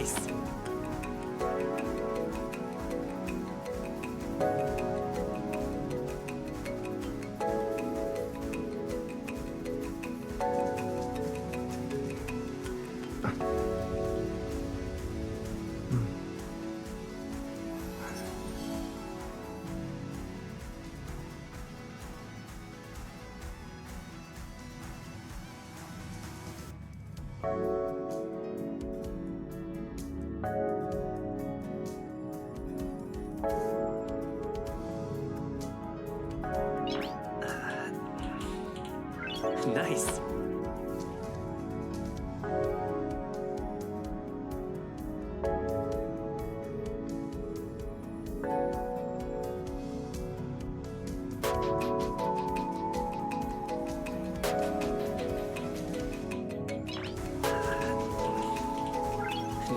Nice. Nice.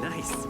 Nice.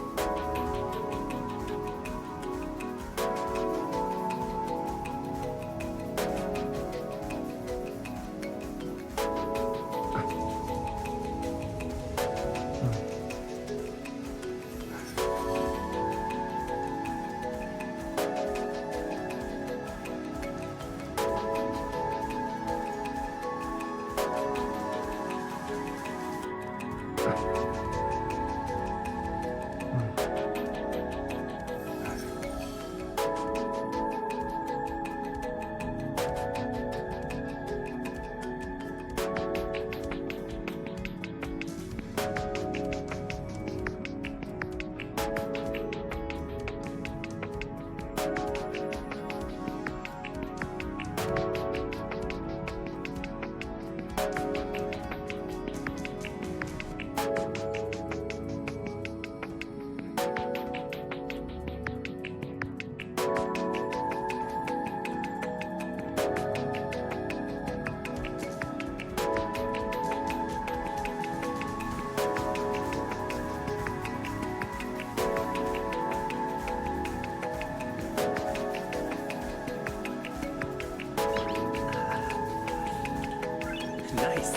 Nice.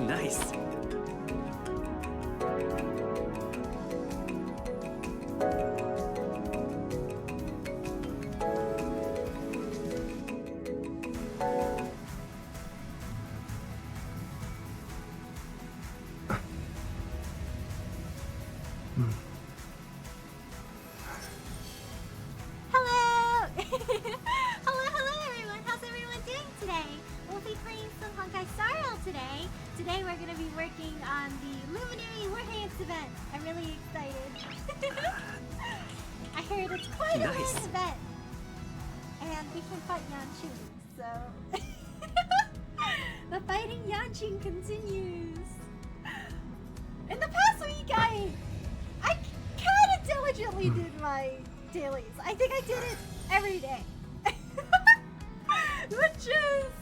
Nice. Hello! hello everyone! How's everyone doing today? We'll be playing some Honkai Star Rail today. Today we're going to be working on the Luminary Wardance event. I'm really excited. I heard it's quite a long event. And we can fight Yanshin, so... the fighting Yanshin continues. In the past week, I kind of diligently did my dailies. I think I did it every day. Which is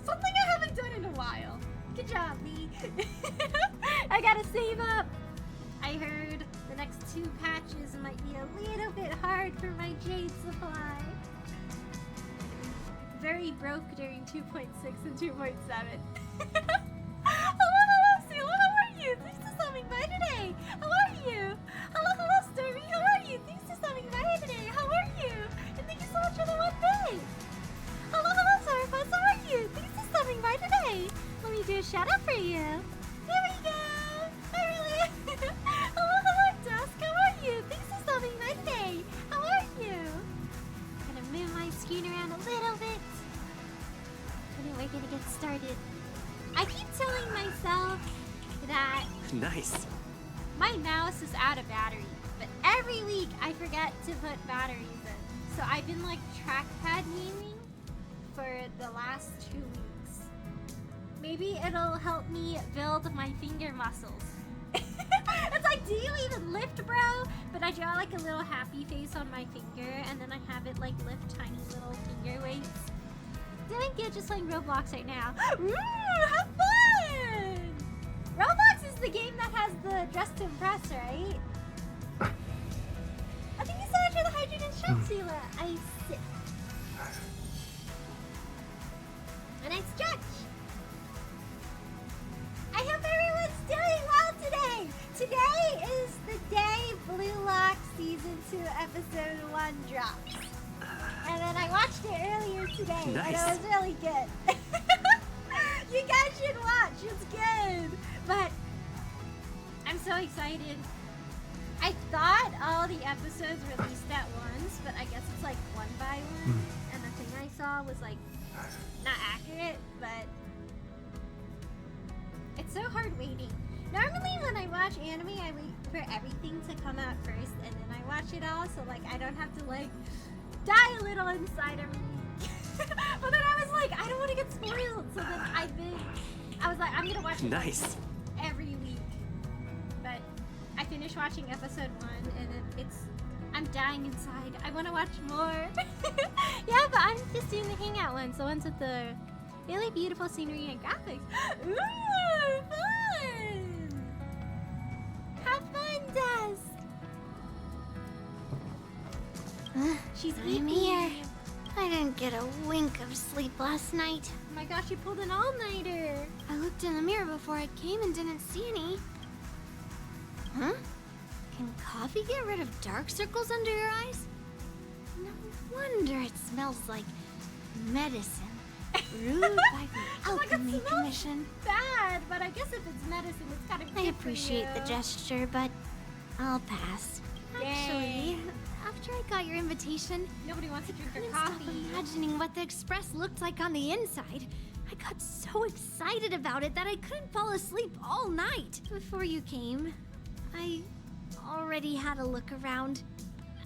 something I haven't done in a while. Good job, me. I gotta save up. I heard the next 2 patches might be a little bit hard for my jade supply. Very broke during 2.6 and 2.7. Hello, Sula, how are you? Thanks for stopping by today. How are you? Hello, Stormy, how are you? Thanks for stopping by today. How are you? And thank you so much for the 1 day. Hello, Starfuss, how are you? Thanks for stopping by today. Let me do a shout out for you. There we go. I really hello, Dusk, how are you? Thanks for stopping by today. How are you? Gonna move my screen around a little bit. And then we're gonna get started. I keep telling myself that Nice. my mouse is out of battery, but every week I forget to put batteries in. So I've been like trackpad gaming for the last 2 weeks. Maybe it'll help me build my finger muscles. It's like, do you even lift, bro? But I draw like a little happy face on my finger, and then I have it like lift tiny little finger weights. Doing good, just playing Roblox right now. Ooh, have fun! Roblox is the game that has the dress to impress, right? I think you saw it for the hydrogen shot, Sheila. I sit. And I stretch. I hope everyone's doing well today. Today is the day Blue Lock Season 2 Episode 1 drops. And then I watched it earlier today, and it was really good. You guys should watch, it's good. But I'm so excited. I thought all the episodes released at once, but I guess it's like one by one. And the thing I saw was like not accurate, but it's so hard waiting. Normally when I watch anime, I wait for everything to come out first, and then I watch it all, so like I don't have to like die a little inside every week. But then I was like, I don't want to get spoiled, so then I was like, I'm gonna watch it every week. But I finished watching episode 1, and I'm dying inside. I want to watch more. Yeah, but I'm just doing the hangout ones, the ones with the really beautiful scenery and graphics. Ooh, fun! Have fun, Des. She's I'm here. I didn't get a wink of sleep last night. Oh my gosh, you pulled an all-nighter. I looked in the mirror before I came and didn't see any. Huh? Can coffee get rid of dark circles under your eyes? No wonder it smells like medicine. Brewed by the Alchemy Commission. Bad, but I guess if it's medicine, it's gotta be I good for appreciate the you. gesture, but I'll pass. Actually, after I got your invitation, Nobody wants to drink I your couldn't stop coffee. imagining what the Express looked like on the inside. I got so excited about it that I couldn't fall asleep all night. Before you came, I already had a look around.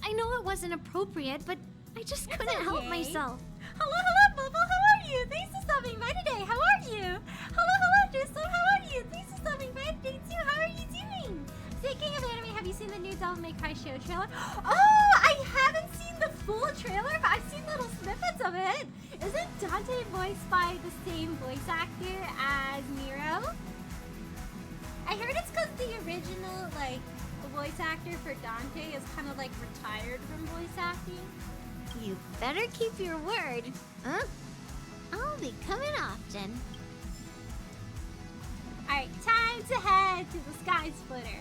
I know it wasn't appropriate, but I just couldn't help okay. myself. Hello, Bubble. How are you? Thanks for stopping by today. How are you? Hello, Tristan. How are you? Thanks for stopping by today too. How are you doing? Speaking of anime, have you seen the new Devil May Cry show trailer? Oh, I haven't seen the full trailer, but I've seen little snippets of it. Isn't Dante voiced by the same voice actor as Nero? I heard it's because the original, like, voice actor for Dante is kind of, like, retired from voice acting. You better keep your word. Huh? I'll be coming often. Alright, time to head to the Sky Splitter.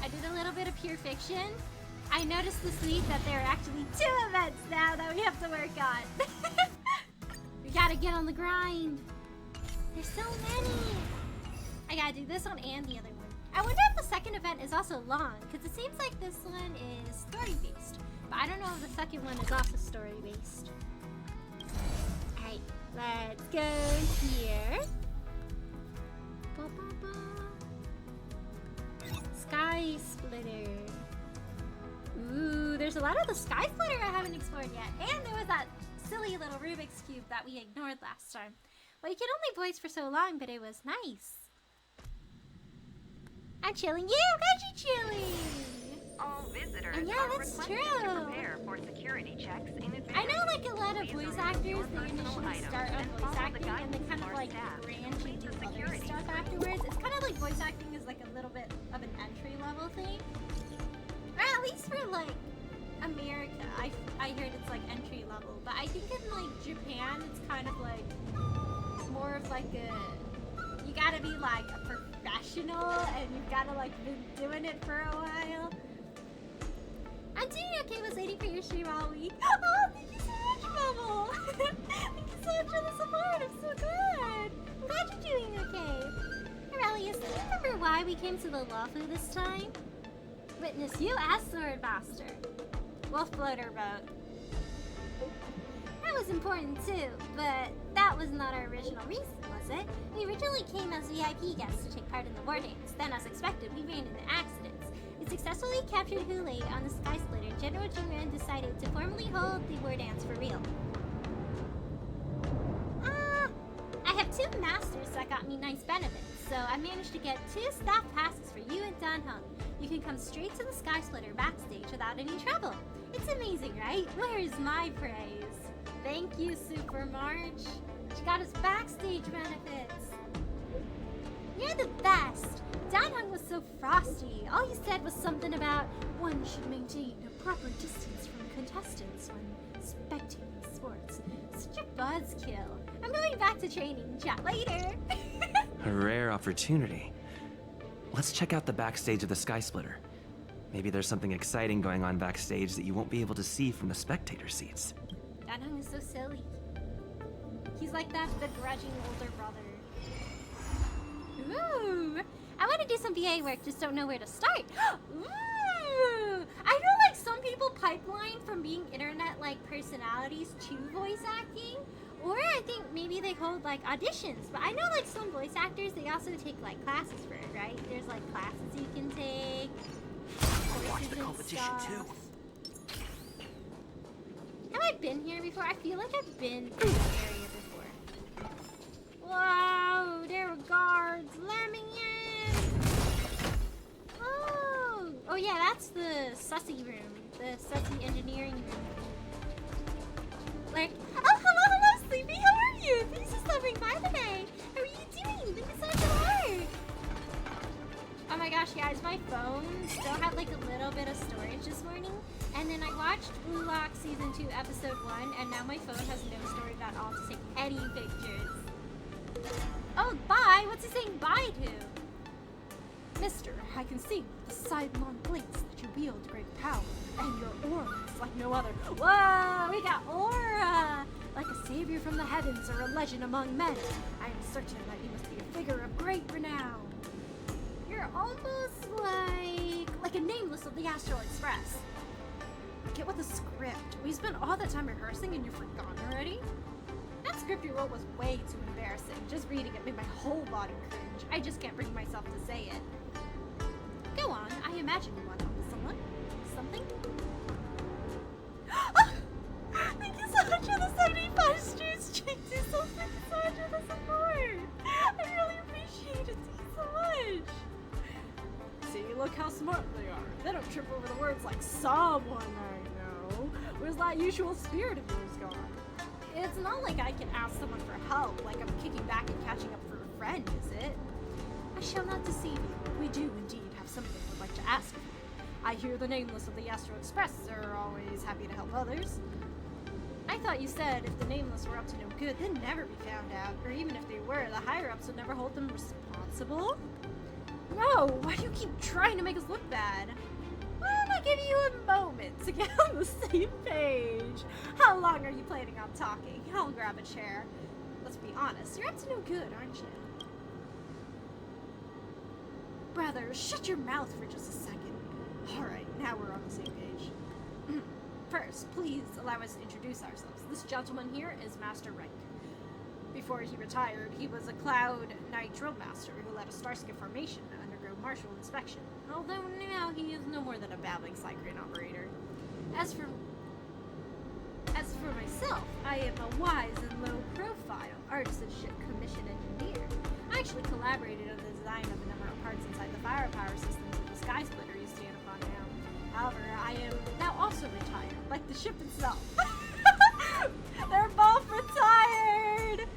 I did a little bit of pure fiction. I noticed this week that there are actually 2 events now that we have to work on. We gotta get on the grind. There's so many. I gotta do this one and the other one. I wonder if the second event is also long, because it seems like this one is story-based. But I don't know if the second one is also story-based. Alright, let's go here. Sky Splitter. Ooh, there's a lot of the Sky Splitter I haven't explored yet. And there was that silly little Rubik's Cube that we ignored last time. Well, you could only voice for so long, but it was nice. I'm chilling. Yeah, I'm glad you're chilling. All visitors And yeah, are that's requested true. to prepare for security checks in advance. I know like a lot of Please voice arrange actors, your they personal initially items start on and voice follow the acting and then guidance kind of of our like staff to branch complete into the other security stuff check. afterwards. It's kind of like voice acting is like a little bit of an entry level thing. Or at least for like America, I heard it's like entry level. But I think in like Japan, it's kind of like more of like a, you gotta be like a professional and you've gotta like been doing it for a while. I'm doing okay. Was waiting for your stream all week. Oh, thank you so much, Bubble. Thank you so much for the support. I'm so good. I'm glad you're doing okay. Aurelius, do you remember why we came to the Lawfu this time? Witness you as Sword Master. Wolf Floater Boat. That was important too, but that was not our original reason, was it? We originally came as VIP guests to take part in the Wardance. Then, as expected, we ran into accidents. We successfully captured Hule on the Sky Splitter. General Jinran decided to formally hold the Wardance for real. I have 2 masters, so that got me nice benefits. So I managed to get 2 staff passes for you and Dan Hung. You can come straight to the Sky Splitter backstage without any trouble. It's amazing, right? Where's my praise? Thank you, Super March. She got us backstage benefits. You're the best. Dan Hung was so frosty. All he said was something about one should maintain a proper distance from contestants when spectating sports. Such a buzzkill. I'm going back to training. Chat later. A rare opportunity. Let's check out the backstage of the Sky Splitter. Maybe there's something exciting going on backstage that you won't be able to see from the spectator seats. Dan Hung is so silly. He's like that begrudging older brother. Ooh! I want to do some VA work, just don't know where to start. Ooh! I know like some people pipeline from being internet-like personalities to voice acting. Or I think maybe they hold like auditions. But I know like some voice actors, they also take like classes for it, right? There's like classes you can take. Watch the competition too. Have I been here before? I feel like I've been in this area before. Whoa, there are guards. Let me in. Oh yeah, that's the sussy room. The sussy engineering room. Like, oh, hello, Sleepy. How are you? Thanks for stopping by today. How are you doing? Thank you so much for the work. Oh my gosh, guys, my phone still had like a little bit of storage this morning. And then I watched Blue Lock Season 2, Episode 1, and now my phone has no storage at all to take any pictures. Oh, bye! What's he saying bye to? Mister, I can see with the sidelong blinks that you wield great power, and your aura is like no other. Whoa, we got aura! Like a savior from the heavens or a legend among men. I am certain that you must be a figure of great renown. You're almost like a nameless of the Astral Express. Get with the script. We spent all that time rehearsing and you've forgotten already? That script you wrote was way too embarrassing. Just reading it made my whole body cringe. I just can't bring myself to say it. Go on. I imagine you want to help someone. Something? Thank you so much for the 75 streams, Chicky. So thank you so much for the support. I really appreciate it. Thank you so much. See, look how smart they are. They don't trip over the words like someone I know. Where's that usual spirit of yours gone? It's not like I can ask someone for help, like I'm kicking back and catching up for a friend, is it? I shall not deceive you. We do indeed have something we'd like to ask of you. I hear the nameless of the Astro Express are always happy to help others. I thought you said if the nameless were up to no good, they'd never be found out, or even if they were, the higher-ups would never hold them responsible? No, why do you keep trying to make us look bad? Why don't I give you a moment to get on the same page? How long are you planning on talking? I'll grab a chair. Let's be honest, you're up to no good, aren't you? Brother, shut your mouth for just a second. Alright, now we're on the same page. First, please allow us to introduce ourselves. This gentleman here is Master Rank. Before he retired, he was a Cloud Knight drill master who led a Starscape formation to undergo martial inspection. Although now he is no more than a babbling side-crane operator. As for myself, I am a wise and low-profile artisanship commission engineer. I actually collaborated on the design of a number of parts inside the firepower systems of the Sky Splitter you stand upon now. However, I am now also retired, like the ship itself. They're both retired!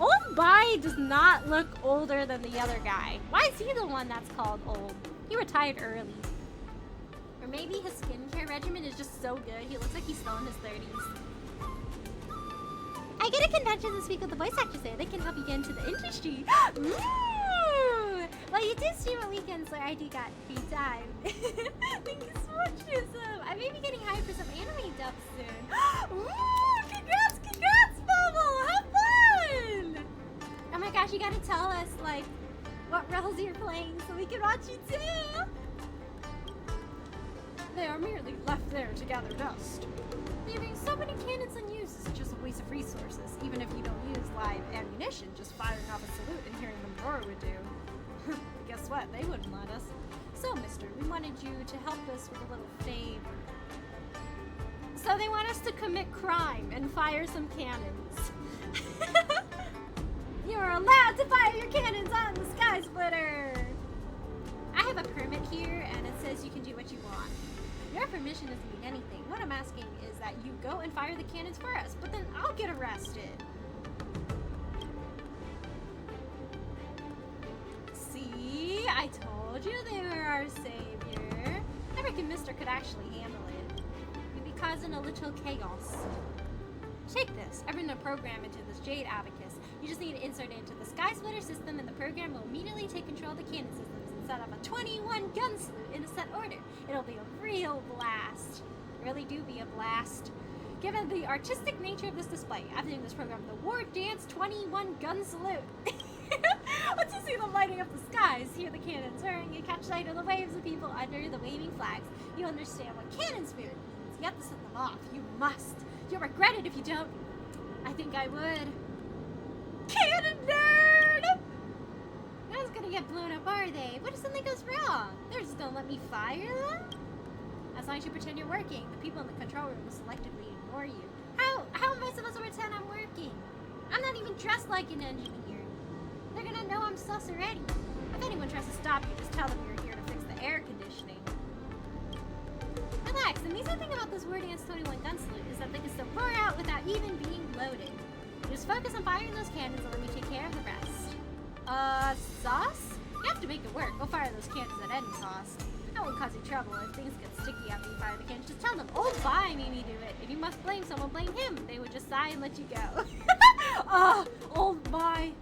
Old Bai does not look older than the other guy. Why is he the one that's called old? He retired early. Or maybe his skincare regimen is just so good, he looks like he's still in his 30s. I get a convention this week with the voice actors there. They can help you get into the industry. Ooh! Well, you do stream on weekends, so I do got free time. Thank you so much, Yusuf. I may be getting hired for some anime dubs soon. Ooh! Congrats, Bubble! Have fun! Oh my gosh, you gotta tell us, like, what roles you're playing so we can watch you too. They are merely left there to gather dust. Leaving so many cannons unused is just a waste of resources, even if you don't use live ammunition. Just firing off a salute and hearing them roar would do. Guess what? They wouldn't let us. So, mister, we wanted you to help us with a little favor. So they want us to commit crime and fire some cannons. You're allowed not to fire your cannons on the Sky Splitter! I have a permit here, and it says you can do what you want. Your permission doesn't mean anything. What I'm asking is that you go and fire the cannons for us, but then I'll get arrested. See? I told you they were our savior. I reckon Mister could actually handle it. We'd be causing a little chaos. Take this. I've written a program into this Jade Abacus. You just need to insert it into the Sky Splitter system, and the program will immediately take control of the cannon systems and set up a 21 gun salute in a set order. It'll be a real blast. Really do be a blast. Given the artistic nature of this display, I've named this program the Wardance 21 gun salute. Once you see them lighting up the skies, hear the cannons whirring, and catch sight of the waves of people under the waving flags, you understand what cannon spirit means. You have to set them off. You must. You'll regret it if you don't. I think I would. Cannon nerd! No one's gonna get blown up, are they? What if something goes wrong? They're just gonna let me fire them? As long as you pretend you're working, the people in the control room will selectively ignore you. How am I supposed to pretend I'm working? I'm not even dressed like an engineer. They're gonna know I'm sus already. If anyone tries to stop you, just tell them you're here to fix the air conditioning. Relax, the amazing thing about this Wardance 21 gun salute is that they can still roar out without even being loaded. Just focus on firing those cannons and let me take care of the rest. Sauce? You have to make it work. Go fire those cannons at any cost. That won't cause you trouble. If things get sticky after you fire the cannons, just tell them, "Oh, bye, made me do it." If you must blame someone, blame him. They would just sigh and let you go. Oh my.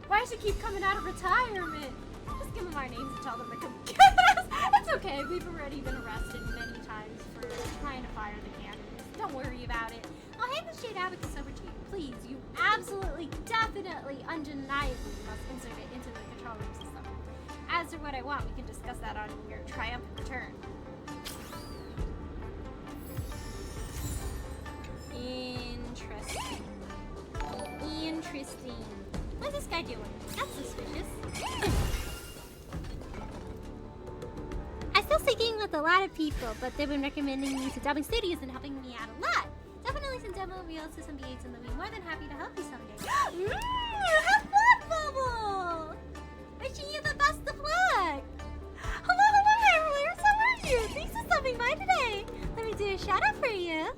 Why does it keep coming out of retirement? Just give them our names and tell them to come get us. It's okay. We've already been arrested many times for trying to fire the cannons. Don't worry about it. I'll hand the Jade Abacus over to you. Please, you absolutely, definitely, undeniably must insert it into the control room system. As for what I want, we can discuss that on your triumphant return. Interesting. Interesting. What's this guy doing? That's suspicious. I'm still speaking with a lot of people, but they've been recommending me to dubbing studios and helping me out a lot. Definitely some demo reels to some V8s, and they'll be more than happy to help you someday. Have fun, Bubble! Wishing you the best of luck! Hello, Travelers! How are you? Thanks for stopping by today. Let me do a shout out for you.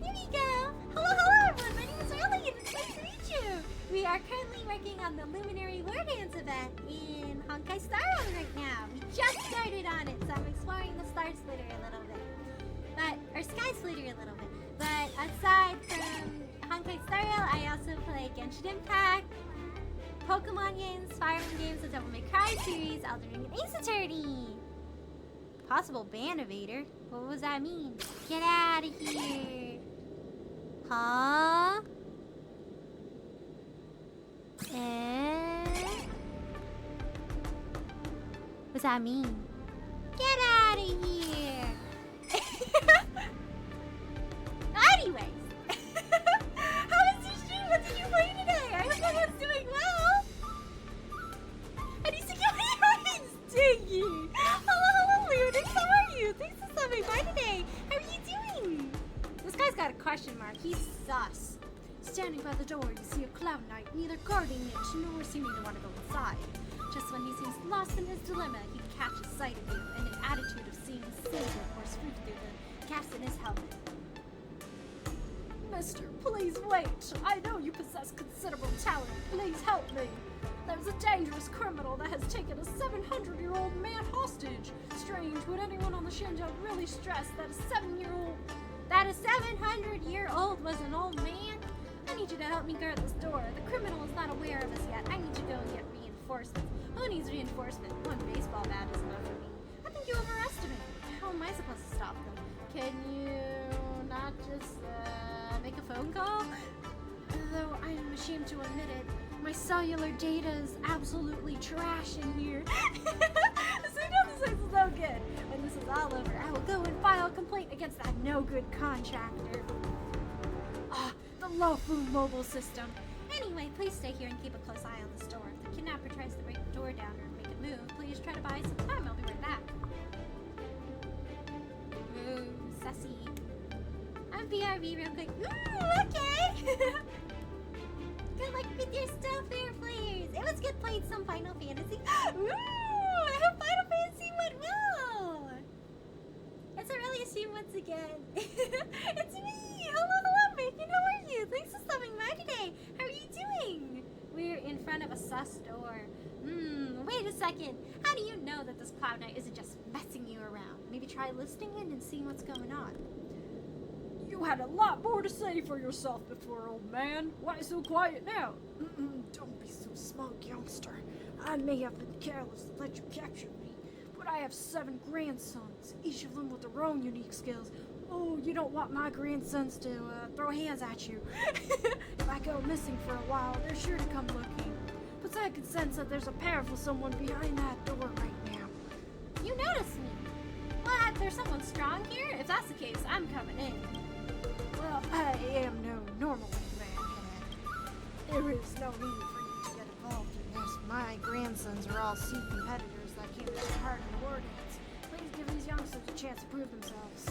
Here we go. Hello, everyone. My name is Riley, and it's nice to meet you. We are currently working on the Luminary Wardance event in Honkai Star Rail right now. We just started on it, so I'm exploring the Star Splitter a little bit. Or Sky Splitter a little bit. But aside from Honkai Star Rail, I also play Genshin Impact, Pokemon games, Fire Emblem games, the Devil May Cry series, Elden Ring, and Ace Attorney. Possible ban evader? What does that mean? Get out of here. Huh? What's that mean? Get out of here. Anyways. How was your stream? What did you play today? I hope everyone's doing well. Any security rings? Diggy. Hello, Luminary. How are you? Thanks for stopping by today. How are you doing? This guy's got a question mark. He's sus. Standing by the door, you see a cloud knight, neither guarding it nor seeming to want to go inside. Just when he seems lost in his dilemma, he catches sight of you in an attitude of seeing silver course through the gaps in his helmet. Mister, please wait. I know you possess considerable talent. Please help me. There's a dangerous criminal that has taken a 700-year-old man hostage. Strange, would anyone on the Shinjo really stress that a 700-year-old was an old man? I need you to help me guard this door. The criminal is not aware of us yet. I need to go and get reinforcements. Who needs reinforcement? One baseball bat is enough for me. I think you overestimate me. How am I supposed to stop them? Can you not just make a phone call? Though I am ashamed to admit it, my cellular data is absolutely trash in here. So you know this is no good. When this is all over, I will go and file a complaint against that no-good contractor. The Lofu mobile system. Anyway, please stay here and keep a close eye on this door. If the kidnapper tries to break the door down or make a move, please try to buy some time. I'll be right back. Ooh, sassy. I'm BRB real quick. Ooh, okay. Good luck with your stuff there, players. It was good playing some Final Fantasy. Ooh, I hope Final Fantasy went well. It's Aurelius once again. It's me. Hello, Bacon. How are you? Thanks for stopping by today. How are you doing? We're in front of a sus door. Wait a second. How do you know that this Cloud Knight isn't just messing you around? Maybe try listening in and seeing what's going on. You had a lot more to say for yourself before, old man. Why so quiet now? Don't be so smug, youngster. I may have been careless to let you capture me, but I have 7 grandsons, each of them with their own unique skills. Oh, you don't want my grandsons to throw hands at you. If I go missing for a while, they're sure to come looking. But I can sense that there's a powerful someone behind that door right now. You noticed me. What? There's someone strong here? If that's the case, I'm coming in. Well, I am no normal man. There is no need for you to get involved in this. My grandsons are all sea competitors that came to part in Wardance. Please give these youngsters a chance to prove themselves.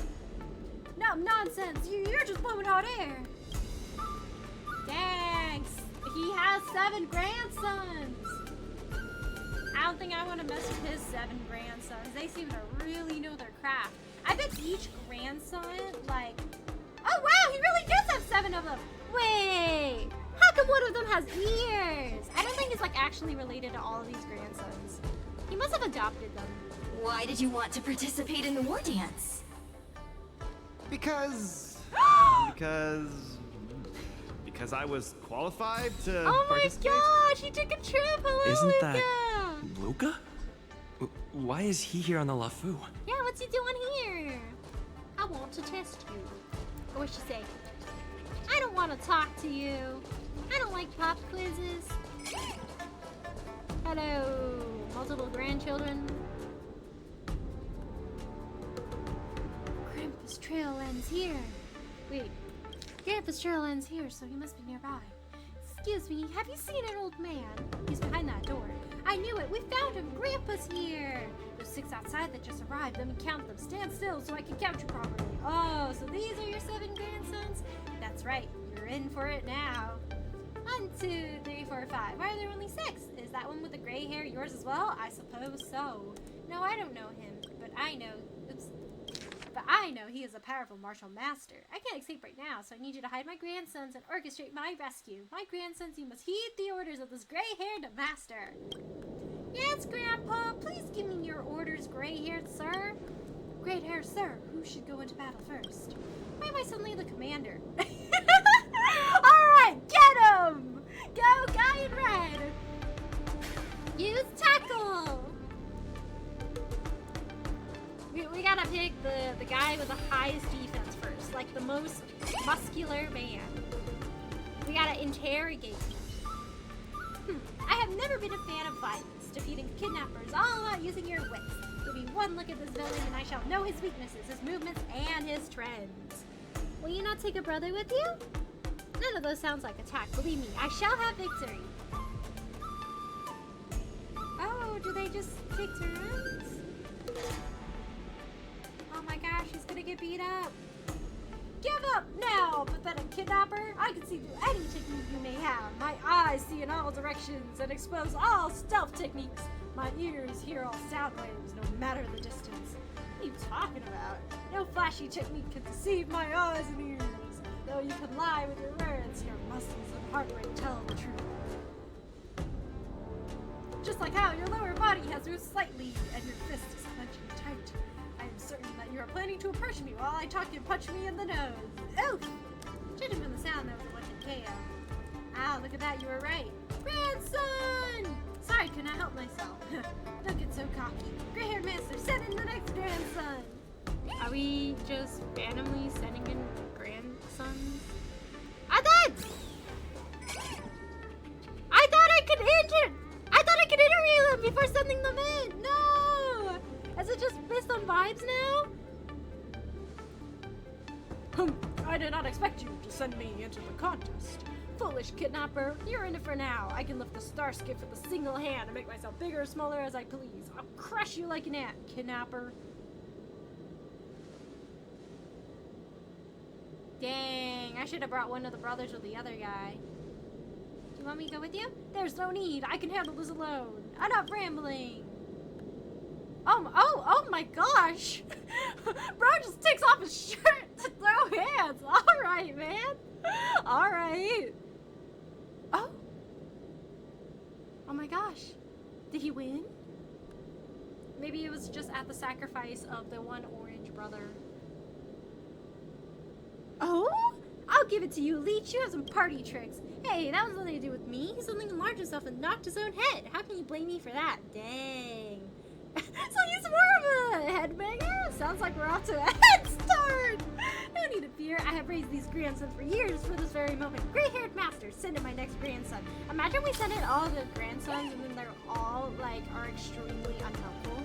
No, nonsense. You're just blowing hot air. Thanks. He has 7 grandsons. I don't think I want to mess with his 7 grandsons. They seem to really know their craft. I bet each grandson, like... Oh, wow, he really does have 7 of them. Wait, how come one of them has ears? I don't think he's, like, actually related to all of these grandsons. He must have adopted them. Why did you want to participate in the war dance? Because I was qualified to Oh my participate. gosh, he took a trip. Hello, Isn't Luca. that Luca? Why is he here on the LaFu? Yeah, what's he doing here? I want to test you. Or what she say? I don't want to talk to you. I don't like pop quizzes. Hello, multiple grandchildren. Grandpa's trail ends here. Wait, Grandpa's trail ends here, so he must be nearby. Excuse me, have you seen an old man? He's behind that door. I knew it. We found him. Grandpa's here. There's 6 outside that just arrived. Let me count them. Stand still so I can count you properly. Oh, so these are your 7 grandsons? That's right. You're in for it now. 1, 2, 3, 4, 5. Why are there only 6? Is that one with the gray hair yours as well? I suppose so. No, I don't know him, but I know. Oops. But I know he is a powerful martial master. I can't escape right now, so I need you to hide my grandsons and orchestrate my rescue. My grandsons, you must heed the orders of this gray-haired master. Yes, Grandpa, please give me your orders, gray-haired sir. Gray-haired sir, who should go into battle first? Why am I suddenly the commander? Alright, get him! Go, guy in red! Use tackle! We gotta pick the guy with the highest defense first, like the most muscular man. We gotta interrogate him. I have never been a fan of violence. Defeating kidnappers all about using your wits. Give me one look at this villain and I shall know his weaknesses, his movements, and his trends. Will you not take a brother with you? None of those sounds like attack. Believe me, I shall have victory. Oh, do they just take turns? Oh my gosh, he's gonna get beat up. Give up now, pathetic kidnapper. I can see through any technique you may have. My eyes see in all directions and expose all stealth techniques. My ears hear all sound waves, no matter the distance. What are you talking about? No flashy technique can deceive my eyes and ears. Though you can lie with your words, your muscles and heart rate tell the truth. Just like how your lower body has moved slightly and your fist is clenching tight. I am certain that you are planning to approach me while I talk and punch me in the nose. Oof! Judging from the sound, that was a one-hit KO. Ah, look at that, you were right. Grandson! Sorry, could not help myself. Don't get so cocky. Gray-haired master, send in the next grandson! Are we just randomly sending in grandsons? I thought I could interview them before sending them in! No! Is it just based on vibes now? I did not expect you to send me into the contest. Foolish kidnapper, you're in it for now. I can lift the star skip with a single hand and make myself bigger or smaller as I please. I'll crush you like an ant, kidnapper. Dang, I should have brought one of the brothers with the other guy. You want me to go with you? There's no need. I can handle this alone. Enough rambling. Oh my gosh. Bro just takes off his shirt to throw hands. All right, man. All right. Oh. Oh my gosh. Did he win? Maybe it was just at the sacrifice of the one orange brother. Oh? I'll give it to you, Leech. You have some party tricks. Hey, that was nothing to do with me. He suddenly enlarged himself and knocked his own head. How can you blame me for that? Dang. So he's more of a headbanger? Sounds like we're off to a head start. No need to fear. I have raised these grandsons for years for this very moment. Gray-haired master, send in my next grandson. Imagine we send in all the grandsons and then they're all, like, are extremely unhelpful.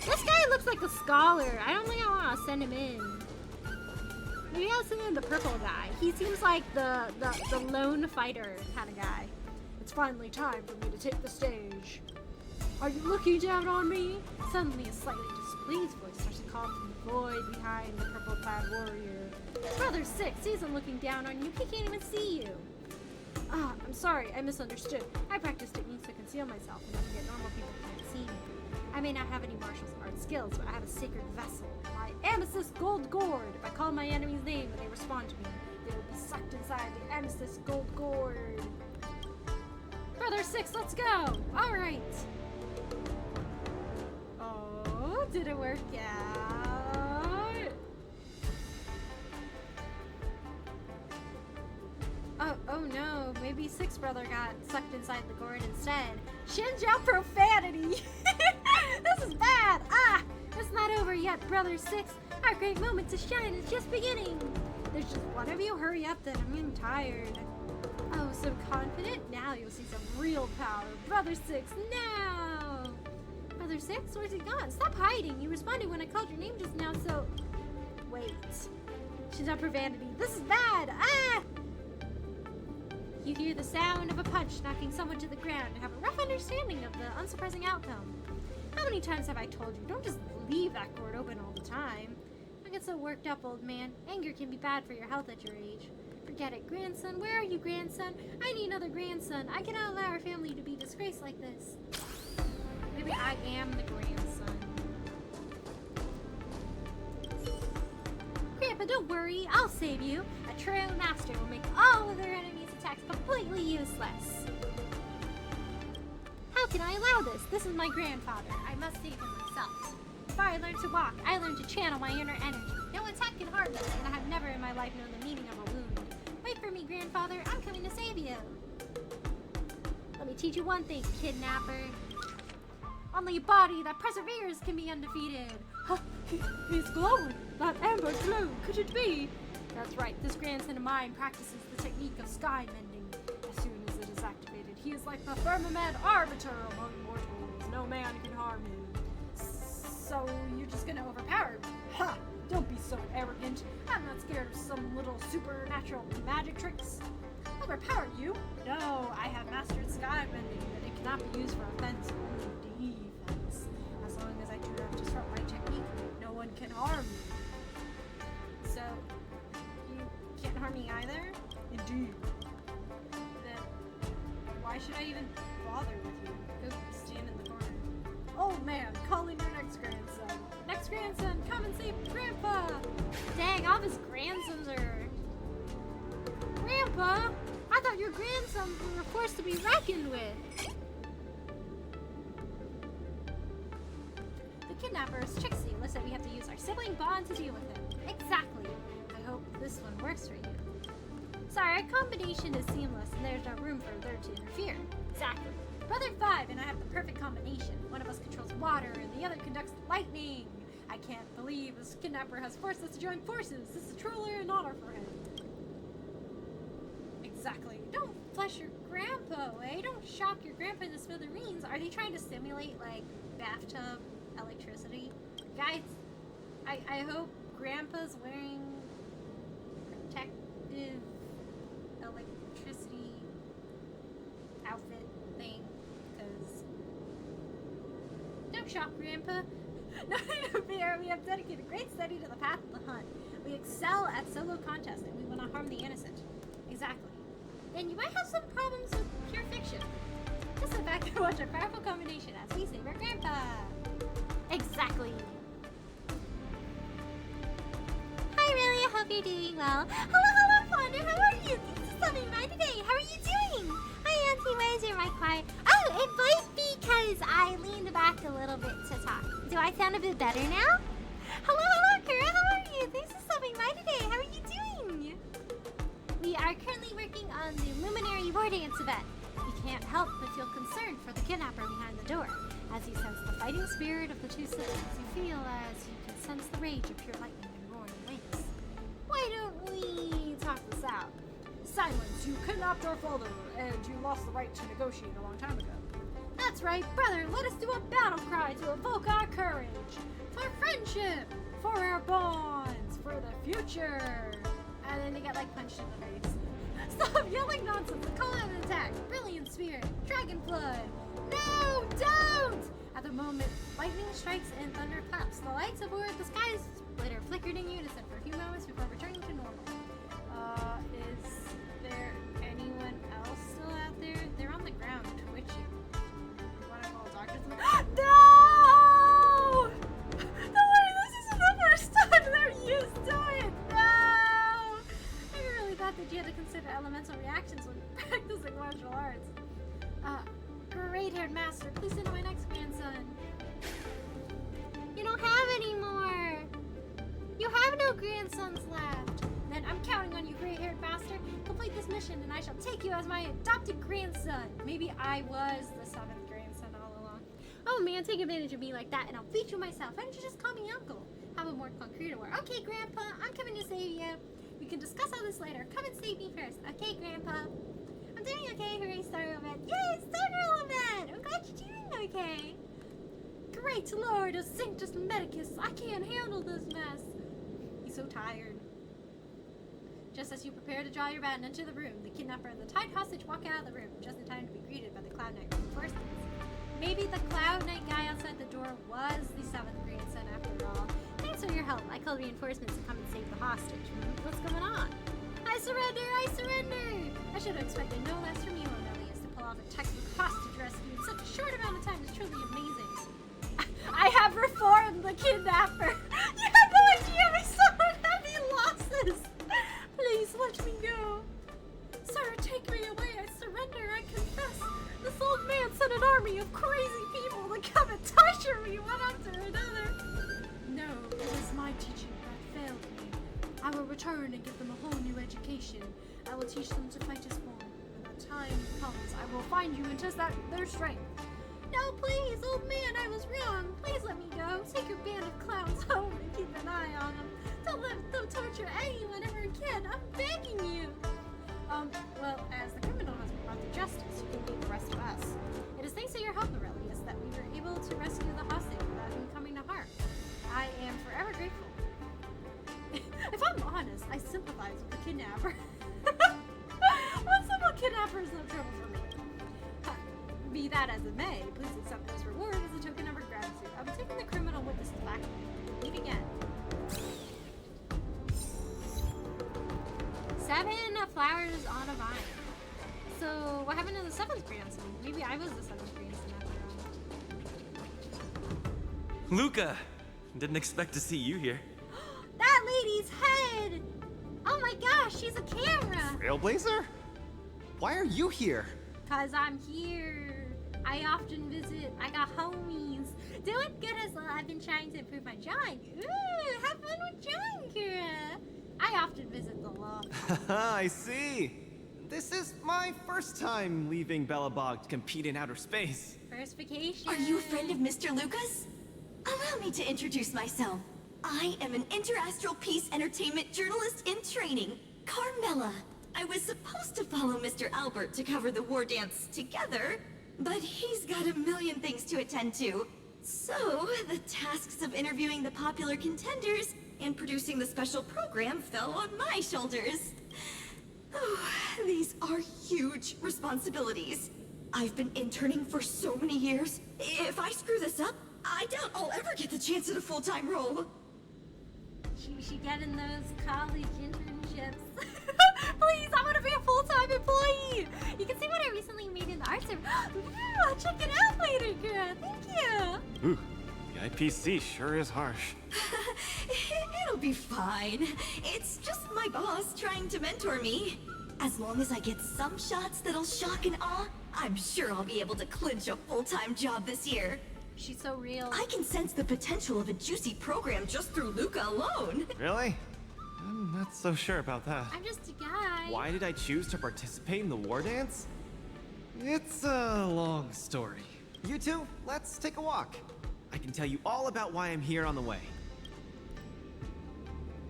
This guy looks like a scholar. I don't think I want to send him in. Maybe I'll send in the purple guy. He seems like the lone fighter kind of guy. It's finally time for me to take the stage. Are you looking down on me? Suddenly a slightly displeased voice starts to call from the void behind the purple-clad warrior. Brother Six isn't looking down on you. He can't even see you. Ah, I'm sorry. I misunderstood. I practice techniques to conceal myself and then get normal people can't see me. I may not have any martial arts skills, but I have a sacred vessel. My amethyst gold gourd. If I call my enemy's name and they respond to me, they will be sucked inside the amethyst gold gourd. Brother Six, let's go! Alright. Oh, did it work out? Oh no, maybe Six Brother got sucked inside the gourd instead. Shins out profanity! This is bad! Ah! It's not over yet, Brother Six. Our great moment to shine is just beginning. There's just one of you. Hurry up then, I'm getting tired. Oh, so confident? Now you'll see some real power. Brother Six, now! Brother Six, where's he gone? Stop hiding. You responded when I called your name just now, so... Wait. She's up for vanity. This is bad! Ah! You hear the sound of a punch knocking someone to the ground and have a rough understanding of the unsurprising outcome. How many times have I told you, don't just leave that gourd open all the time? Don't get so worked up, old man. Anger can be bad for your health at your age. Forget it, grandson. Where are you, grandson? I need another grandson. I cannot allow our family to be disgraced like this. Maybe I am the grandson. Grandpa, don't worry. I'll save you. A true master will make all of their enemies' attacks completely useless. How can I allow this? This is my grandfather. I must save him myself. Before I learned to walk, I learned to channel my inner energy. No attack can harm me, and I have never in my life known the meaning of a wound. Wait for me, grandfather. I'm coming to save you. Let me teach you one thing, kidnapper. Only a body that perseveres can be undefeated. Huh, he's glowing. That amber glow. Could it be? That's right. This grandson of mine practices the technique of sky mending. As soon as it is activated, he is like the firmament arbiter among mortals. No man can harm him. So you're just gonna overpower me? Ha! Don't be so arrogant. I'm not scared of some little supernatural magic tricks. Overpower you? No, I have mastered sky bending, but it cannot be used for offense, only defense. As long as I do not disrupt my technique, no one can harm me. So, you can't harm me either? Indeed. Then, why should I even bother with you? Go stand in the corner. Old man, calling your next grandson. Next grandson, come and save Grandpa! Dang, all of his grandsons are... Grandpa! I thought your grandsons were a force to be reckoned with. The kidnapper is tricksy. Looks like we have to use our sibling bond to deal with him. Exactly. I hope this one works for you. Sorry, our combination is seamless and there's no room for a third to interfere. Exactly. Brother Five and I have the perfect combination. One of us controls water and the other conducts lightning. I can't believe this kidnapper has forced us to join forces. This is truly an honor for him. Exactly. Don't flush your grandpa away. Don't shock your grandpa into smithereens. Are they trying to simulate, like, bathtub electricity? Guys, I hope grandpa's wearing protective electricity outfit thing, because don't shock grandpa. Nothing to fear. We have dedicated great study to the path of the hunt. We excel at solo contests and we will not harm the innocent. Exactly. Then you might have some problems with pure fiction. Just sit back and watch a powerful combination as we save our grandpa. Exactly. Hi, Riley. I hope you're doing well. Hello, Fonda. How are you? Thanks for stopping by today. How are you doing? Hi, Auntie. Why is your mic quiet? Oh, it might be because I leaned back a little bit to talk. Do I sound a bit better now? Hello, Kara. How are you? Thanks for stopping by today. How are you doing? We are currently working on the Luminary Wardance event. You can't help but feel concerned for the kidnapper behind the door. As you sense the fighting spirit of the two cities, you feel as you can sense the rage of pure lightning and roaring waves. Why don't we talk this out? Silence, you kidnapped our father, and you lost the right to negotiate a long time ago. That's right, brother. Let us do a battle cry to evoke our courage. For friendship. For our bonds. For the future. And then they get like punched in the face. Stop yelling nonsense and call out an attack. Brilliant spirit. Dragon flood. No, don't! At the moment, lightning strikes and thunder claps. The lights aboard the sky splitter flickered in unison for a few moments before returning to normal. Is there anyone else still out there? They're on the ground twitching. Want to call doctors? No! Don't worry, this isn't the first time they're used to it. No! I really thought that you had to consider elemental reactions when practicing martial arts. Great-haired master, please send my next grandson. You don't have any more. You have no grandsons left. Then I'm counting on you, gray-haired master. Complete this mission, and I shall take you as my adopted grandson. Maybe I was the seventh grandson all along. Oh man, take advantage of me like that, and I'll beat you myself. Why don't you just call me uncle? Have a more concrete word. Okay, Grandpa, I'm coming to save you. We can discuss all this later. Come and save me first. Okay, Grandpa. I'm doing okay. Hooray, Star Element. Yay, Star Element! I'm glad you're doing okay. Great Lord of Sanctus Medicus, I can't handle this mess. He's so tired. Just as you prepare to draw your baton into the room, the kidnapper and the tied hostage walk out of the room, just in time to be greeted by the Cloud Knight reinforcements. Maybe the Cloud Knight guy outside the door was the seventh grandson after all. Thanks for your help. I called reinforcements to come and save the hostage. What's going on? I surrender! I surrender! I should have expected no less from you, Aurelius, to pull off a textbook hostage rescue in such a short amount of time is truly amazing. I have reformed the kidnapper! You have no idea I suffered heavy losses! Please let me go. Sir, take me away. I surrender. I confess. This old man sent an army of crazy people to come and torture me one after another. No, it was my teaching that failed me. I will return and give them a whole new education. I will teach them to fight as one. When the time comes, I will find you and test their strength. No, please, old man, I was wrong. Please let me go. Take your band of clowns home and keep an eye on them. Don't let them torture anyone ever again. I'm begging you. Well, as the criminal has been brought to justice, you can leave the rest of us. It is thanks to your help, Aurelius, that we were able to rescue the hostage without him coming to harm. I am forever grateful. If I'm honest, I sympathize with the kidnapper. One simple kidnapper is no trouble for me. Be that as it may, please accept this reward as a token of our gratitude. I'll be taking the criminal with us back. Meet again. 7 flowers on a vine. So, what happened to the 7th grandson? Maybe I was the 7th grandson after all. Luca! Didn't expect to see you here. That lady's head! Oh my gosh, she's a camera! Trailblazer? Why are you here? Cause I'm here. I often visit. I got homies. Doing good as well. I've been trying to improve my drawing. Ooh, have fun with drawing, Kira. I often visit the law. I see. This is my first time leaving Belobog to compete in outer space. First vacation. Are you a friend of Mr. Lucas? Allow me to introduce myself. I am an interastral peace entertainment journalist in training, Carmela. I was supposed to follow Mr. Albert to cover the Wardance together, but he's got a million things to attend to. So, the tasks of interviewing the popular contenders and producing the special program fell on my shoulders. Oh, these are huge responsibilities. I've been interning for so many years. If I screw this up, I doubt I'll ever get the chance at a full-time role. She getting those college internships. Please, I want to be a full-time employee. You can see what I recently made in the art service. Ooh, I'll check it out later, girl. Thank you. Ooh, the IPC sure is harsh. It'll be fine. It's just my boss trying to mentor me. As long as I get some shots that'll shock and awe, I'm sure I'll be able to clinch a full-time job this year. She's so real. I can sense the potential of a juicy program just through Luca alone. Really? I'm not so sure about that. I'm just a guy. Why did I choose to participate in the Wardance? It's a long story. You two, let's take a walk. I can tell you all about why I'm here on the way.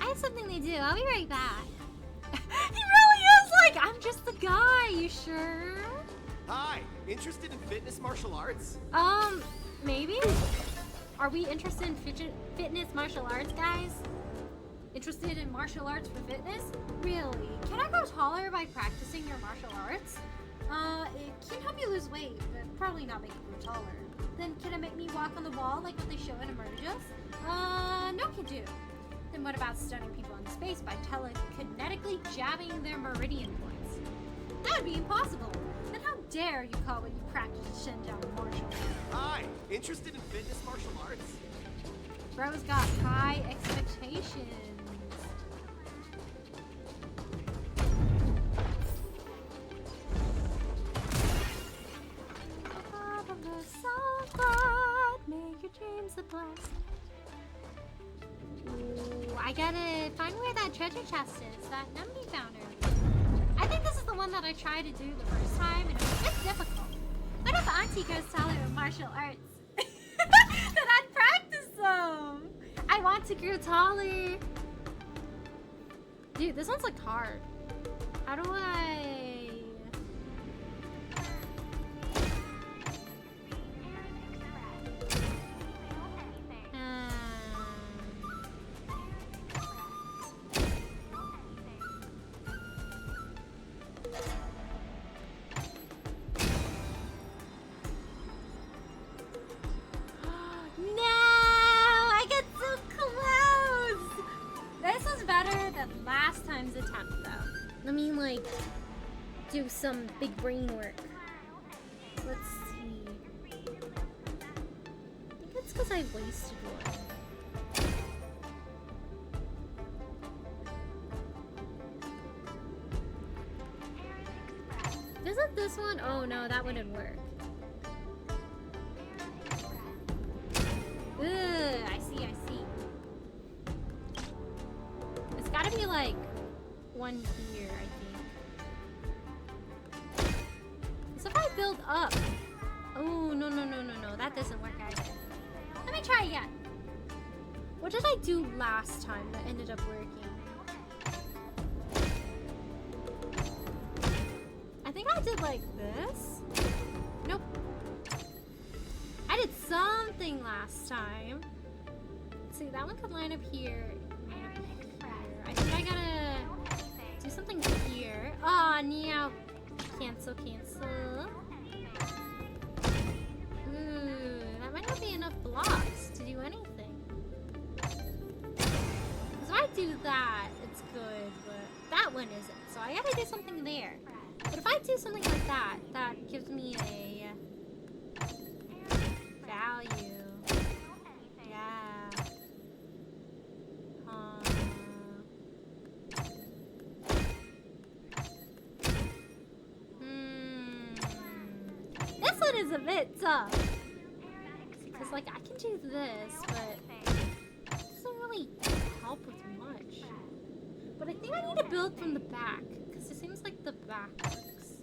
I have something to do. I'll be right back. He really is like, I'm just a guy. You sure? Hi, interested in fitness martial arts? Maybe? Are we interested in fitness martial arts, guys? Interested in martial arts for fitness? Really? Can I grow taller by practicing your martial arts? It can help you lose weight, but probably not make you grow taller. Then can it make me walk on the wall like what they show in Emergence? No can do. Then what about stunning people in space by telekinetically jabbing their meridian points? That would be impossible. Then how dare you call what you practice a Shenjiao martial art? Hi, interested in fitness martial arts? Bro's got high expectations. Make your dreams a blast. Ooh, I gotta find where that treasure chest is that Numby found earlier. I think this is the one that I tried to do the first time and it was a bit difficult. What if Auntie goes taller in martial arts? Then I'd practice them! I want to grow taller! Dude, this one's like hard. How do I... attempt though. I mean, like, do some big brain work. Let's see. I think it's because I wasted one. Isn't this one? Oh no, that wouldn't work. Ugh, I see. It's gotta be like one here, I think. So if I build up. Oh, no, that doesn't work either. Let me try again. What did I do last time that ended up working? I think I did like this. Nope. I did something last time. Let's see, that one could line up here. I think I gotta do something here. Oh, no. Cancel. Ooh, that might not be enough blocks to do anything. So I do that, it's good, but that one isn't. So I gotta do something there. But if I do something like that, that gives me a value. Yeah. This one is a bit tough. Because, like, I can do this, but it doesn't really help with much. But I think I need to build from the back. Because it seems like the back works.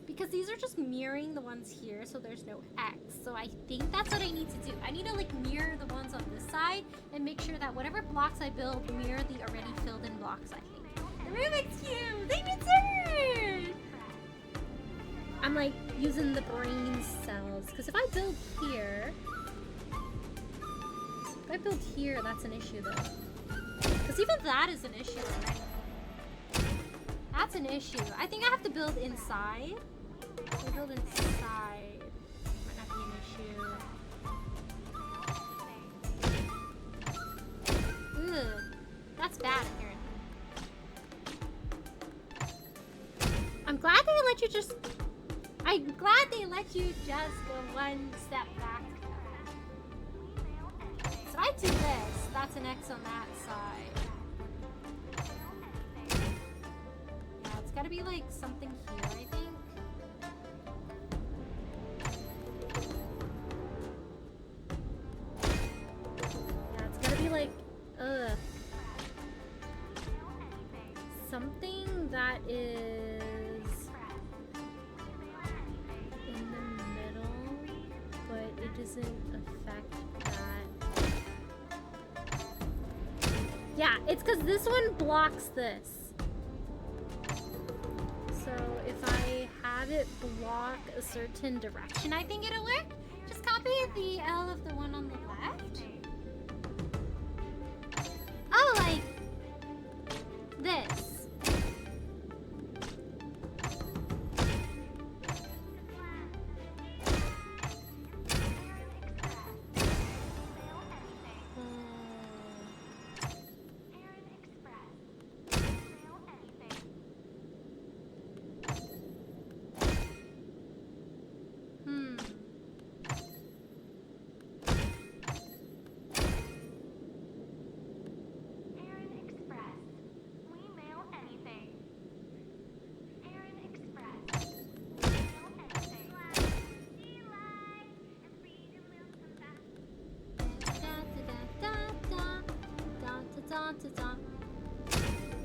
Because these are just mirroring the ones here, so there's no X. So I think that's what I need to do. I need to, like, mirror the ones on this side and make sure that whatever blocks I build mirror the already filled in blocks, I think. The Rubik's Cube! They returned! I'm, like, using the brain cells. Because if I build here... If I build here, that's an issue, though. Because even that is an issue already. That's an issue. I think I have to build inside. If I build inside, might not be an issue. Ugh. That's bad, apparently. glad they let you just... I'm glad they let you just go one step back. So I do this. That's an X on that side. Yeah, it's gotta be like something here, I think. Yeah, it's gotta be like, something that is in the middle, but it doesn't affect that. Yeah, it's because this one blocks this. So if I have it block a certain direction, I think it'll work. Just copy the L of the one on the left. Oh, like this.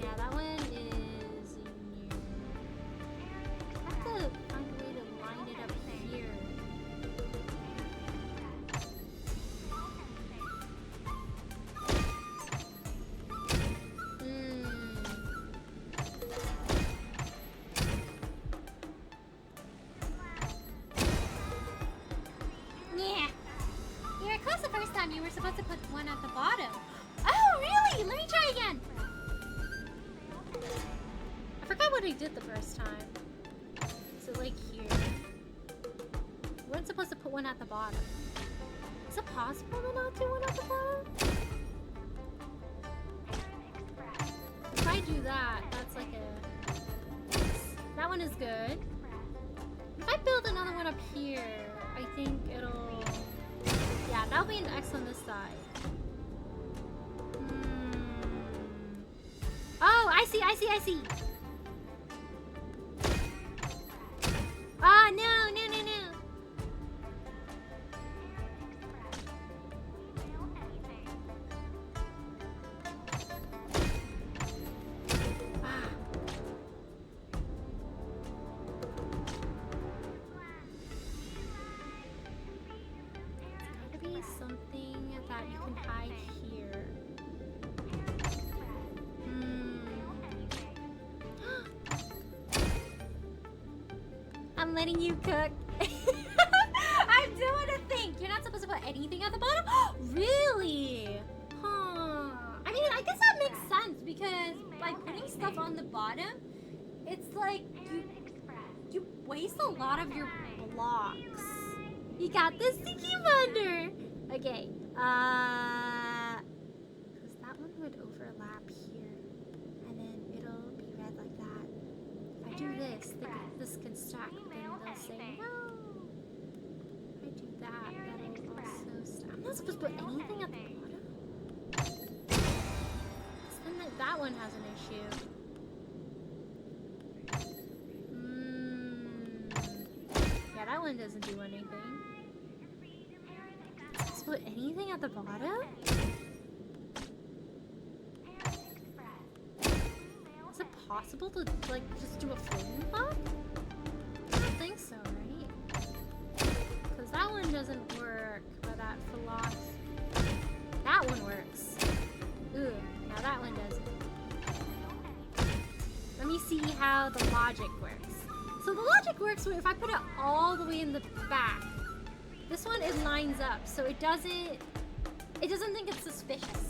Yeah, that one is in here. I have to find a way to line it up here. Yeah. You were close the first time. You were supposed to put one at the bottom. Oh, really? Let me try again. I forgot what I did the first time. Is it like here? We weren't supposed to put one at the bottom. Is it possible to not do one at the bottom? If I do that, that's like a... That one is good. If I build another one up here, I think it'll... Yeah, that'll be an X on this side. Oh, I see. Oh, no. Ah. It's gotta be something that you can hide here. I'm letting you cook. I'm doing a thing. You're not supposed to put anything at the bottom? Really? Huh. I mean, I guess that makes sense because by putting stuff on the bottom, it's like you waste a lot of your blocks. You got this, Sticky Wonder. Okay. Because that one would overlap here. And then it'll be red like that. If I do this, this can stack. They'll say no. If I do that, that'll also stack. I'm not supposed to put anything at the bottom. Then that one has an issue. Yeah, that one doesn't do anything. Am I supposed to put anything at the bottom? Is it possible to like just do a floating block? I don't think so, right? Because that one doesn't work for that philosophy. That one works. Ooh, now that one doesn't. Let me see how the logic works. So the logic works where if I put it all the way in the back, this one it lines up, so it doesn't think it's suspicious.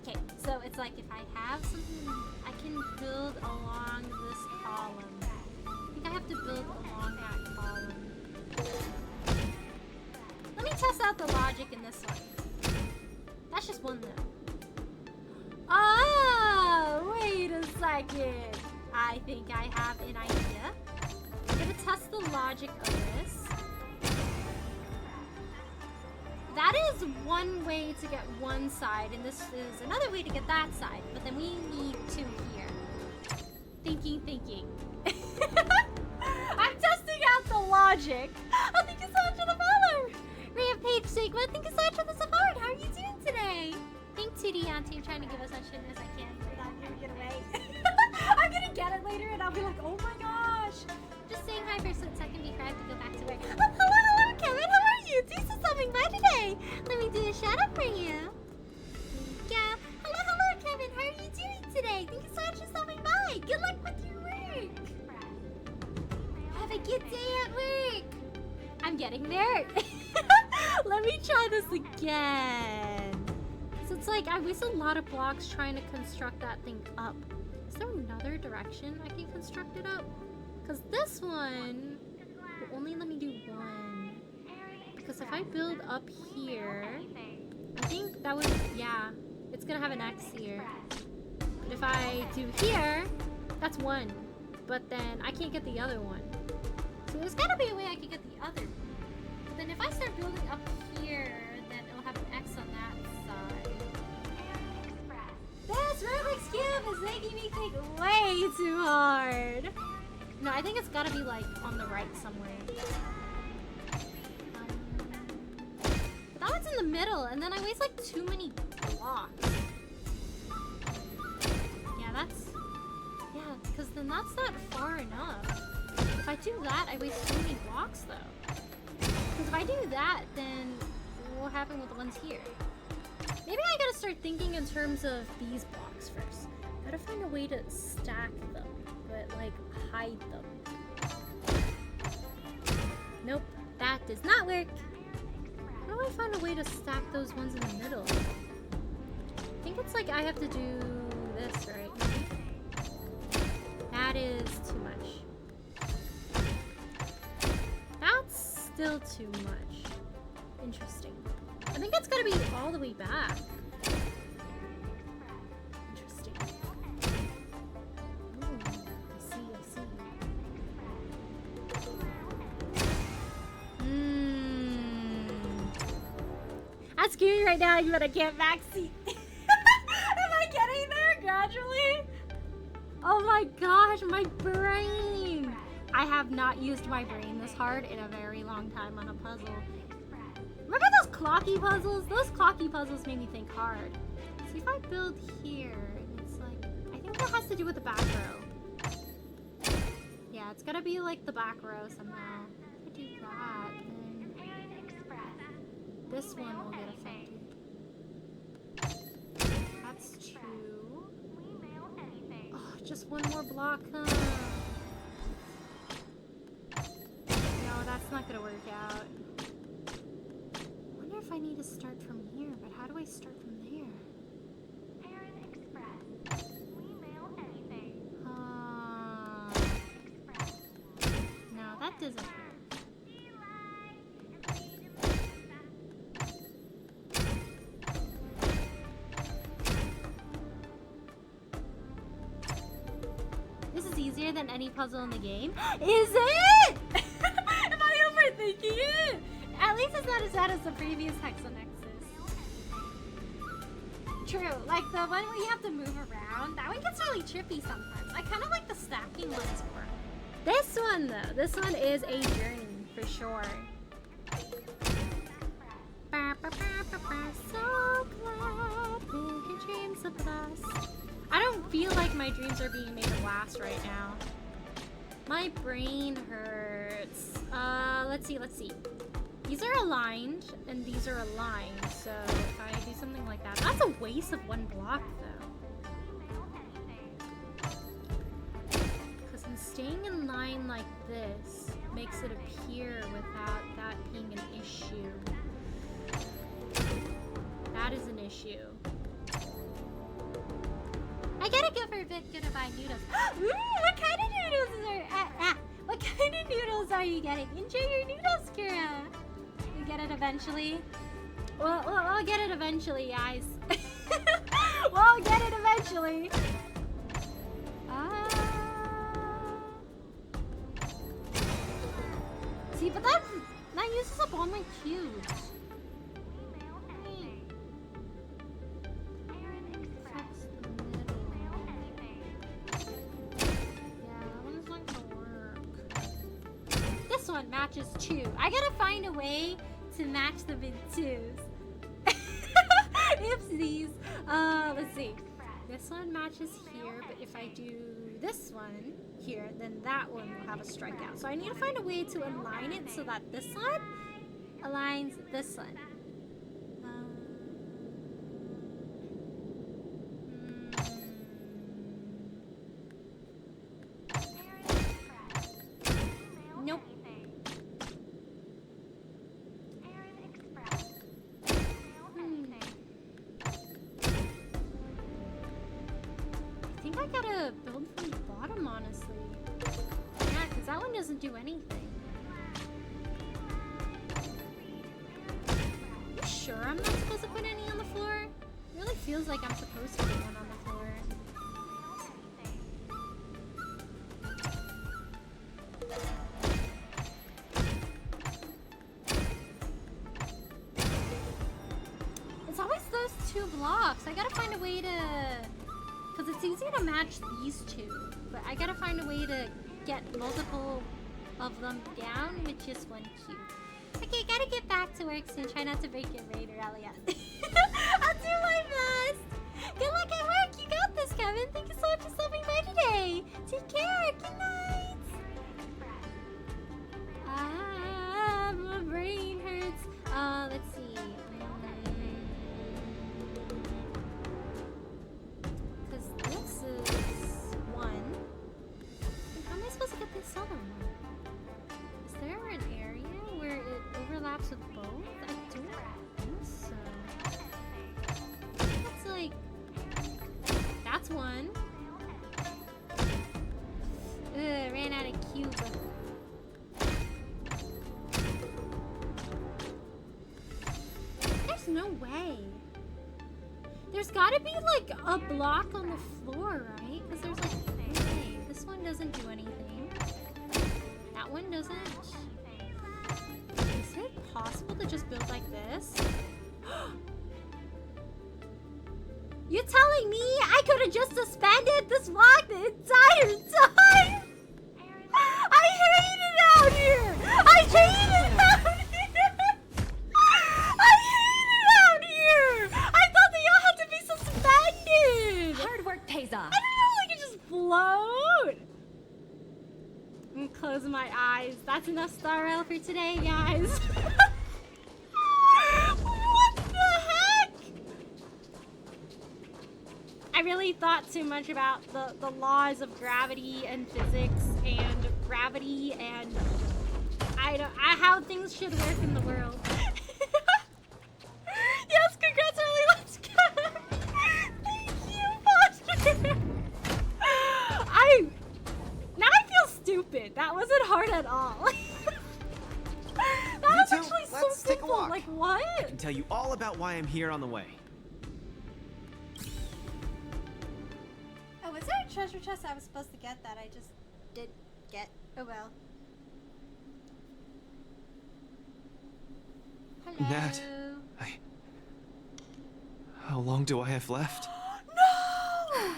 Okay, so it's like if I have something, I can build along this column. I think I have to build along that column. Let me test out the logic in this one. That's just one though. Oh, wait a second. I I think I have an idea. I'm gonna test the logic of this. That is one way to get one side, and this is another way to get that side. But then we need two here. Thinking. I'm testing out the logic. Oh, thank you so much for the follow. Ray of Page Sigma, thank you so much for the support. How are you doing today? Thank 2D Auntie. I'm trying to give as much shit as I can without giving it away. I'm gonna get it later and I'll be like, oh my gosh. Just saying hi for a split second before I have to go back to work. Oh, hello, Kevin. How are you? Thanks for stopping by today. Let me do a shout out for you. Yeah. Hello, Kevin. How are you doing today? Thank you so much for stopping by. Good luck with your work. Have a good day at work. I'm getting there. Let me try this again. So it's like I wasted a lot of blocks trying to construct that thing up. Is there another direction I can construct it up? Because this one will only let me do one. Because if I build up here, I think that would, yeah, it's gonna have an X here. But if I do here, that's one. But then I can't get the other one. So there's gotta be a way I can get the other one. But then if I start building up here, then it'll have an X on that side. This Rubik's Cube is making me think way too hard. No, I think it's gotta be like on the right somewhere. But that one's in the middle, and then I waste like too many blocks. Yeah, because then that's not far enough. If I do that, I waste too many blocks though. Because if I do that, then what will happen with the ones here? Maybe I gotta start thinking in terms of these blocks first. Gotta find a way to stack them, but like hide them. Nope, that does not work. How do I find a way to stack those ones in the middle? I think it's like I have to do this, right? That is too much. That's still too much. Interesting. I think it's gotta be all the way back. Interesting. Ooh, I see. That's scary right now, but I can't backseat. Am I getting there gradually? Oh my gosh, my brain! I have not used my brain this hard in a very long time on a puzzle. Remember those clocky puzzles? Those clocky puzzles made me think hard. See, if I build here, it's like, I think that has to do with the back row. Yeah, it's gotta be like the back row somehow. If I do that, then this one will get affected. That's two. Oh, just one more block, huh? No, that's not gonna work out. I wonder if I need to start from here, but how do I start from there? No, that doesn't work. This is easier than any puzzle in the game. Is it? Am I overthinking it? At least it's not as bad as the previous Hexanexus. True, like the one where you have to move around. That one gets really trippy sometimes. I kind of like the stacking ones more. This one though, this one is a journey for sure. So glad make your dreams a blast. I don't feel like my dreams are being made of last right now. My brain hurts. Let's see. These are aligned, and these are aligned, so if I do something like that, that's a waste of one block, though. Because in staying in line like this makes it appear without that being an issue. That is an issue. I gotta go for a bit good to buy noodles. What kind of noodles what kind of noodles are you getting? Enjoy your noodles, Kira. You get it eventually. We'll get it eventually, guys. We'll get it eventually. See, but that uses up all my cubes. This one matches 2. I gotta find a way to match the mid 2s. Oopsies. Let's see. This one matches here, but if I do this one here, then that one will have a strikeout. So I need to find a way to align it so that this one aligns this one. Nope. I think I gotta build from the bottom, honestly. Yeah, because that one doesn't do anything. You sure I'm not supposed to put any on the floor? It really feels like I'm supposed to put one on the floor. It's always those 2 blocks. I gotta find a way to... Because it's easy to match these 2, but I gotta find a way to get multiple of them down with just 1 cube. Okay, gotta get back to work soon. Try not to break your radar, Elliot. I'll do my best. Good luck at work. You got this, Kevin. Thank you so much for stopping by today. Take care. Good night. My brain hurts. Let's see. This is 1. How am I supposed to get this other one? Is there an area where it overlaps with both? I don't think so. That's like... That's 1. Ugh, ran out of cube. There's no way. There's gotta be like a block on the floor, right? Because there's like, okay, this one doesn't do anything. That one doesn't. Is it possible to just build like this? You're telling me I could have just suspended this block the entire time? I hate it out here! I hate it out here! I hate it out here! I thought that y'all had to be suspended! Hard work pays off. I didn't know I could just float! I'm closing my eyes. That's enough Star Rail for today, guys. What the heck? I really thought too much about the laws of gravity and physics and gravity and how things should work in the world. Yes, congrats, Early. Let's go. Thank you, Foster. Now I feel stupid. That wasn't hard at all. That was You two, actually so let's take a simple. walk. Like what? I can tell you all about why I'm here on the way. Oh, was there a treasure chest I was supposed to get that I just did get? Oh well. Hello. Nat, how long do I have left? No!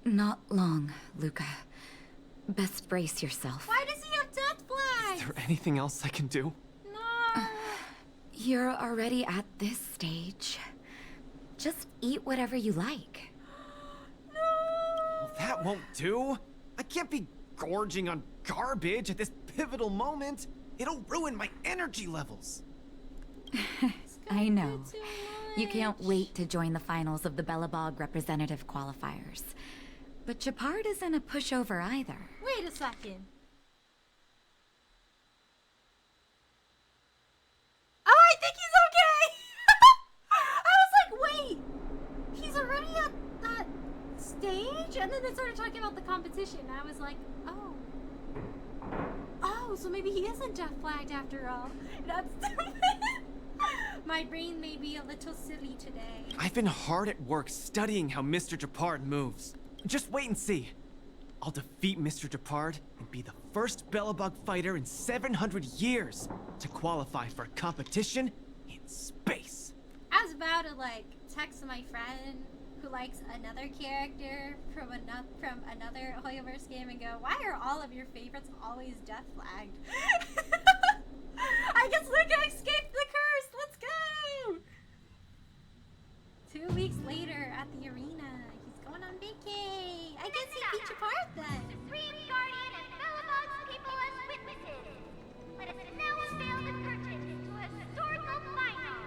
Not long, Luca. Best brace yourself. Why does he have death flags? Is there anything else I can do? No. You're already at this stage. Just eat whatever you like. Well, that won't do. I can't be gorging on garbage at this pivotal moment. It'll ruin my energy levels. I know. You can't wait to join the finals of the Bellabog representative qualifiers. But Japard isn't a pushover either. Wait a second. Oh, I think he's okay! I was like, wait! He's already at that stage? And then they started talking about the competition. And I was like, oh. Oh, so maybe he isn't death flagged after all. That's stupid. My brain may be a little silly today. I've been hard at work studying how Mr. Japard moves. Just wait and see. I'll defeat Mr. Japard and be the first Bellabug fighter in 700 years to qualify for a competition in space. I was about to like text my friend who likes another character from another Hoyoverse game and go, why are all of your favorites always death flagged? I guess Luca escaped the curse. Let's go. 2 weeks later at the arena, he's going on vacay. I guess he beat your part then. Supreme Guardian and Bellabug's people as witnesses. Let us now unveil the curtain to a historical final.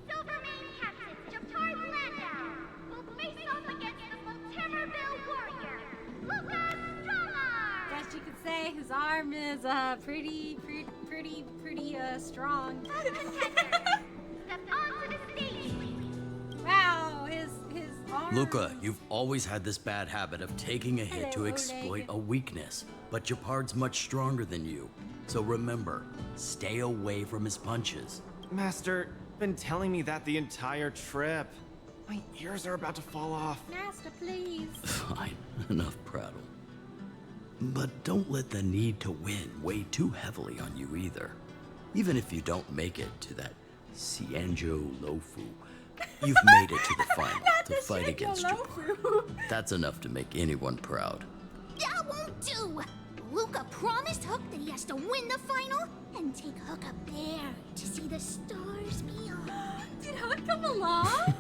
Silvermane Captain Jotard Landau will face off against the Multimerville warrior, Luca Strongarm. Guess you could say his arm is pretty strong. Contenders, step onto the stage, please. Wow, his arm. Luca, you've always had this bad habit of taking a hit to Hello, exploit Oleg. a weakness, but Japard's much stronger than you. So remember, stay away from his punches. Master, been telling me that the entire trip. My ears are about to fall off. Master, please. Fine, enough prattle. But don't let the need to win weigh too heavily on you either. Even if you don't make it to that Cianjo Lofu, you've made it to the final to fight against Japard. That's enough to make anyone proud. That won't do! Luca promised Hook that he has to win the final and take Hook up there to see the stars beyond. Did Hook come along?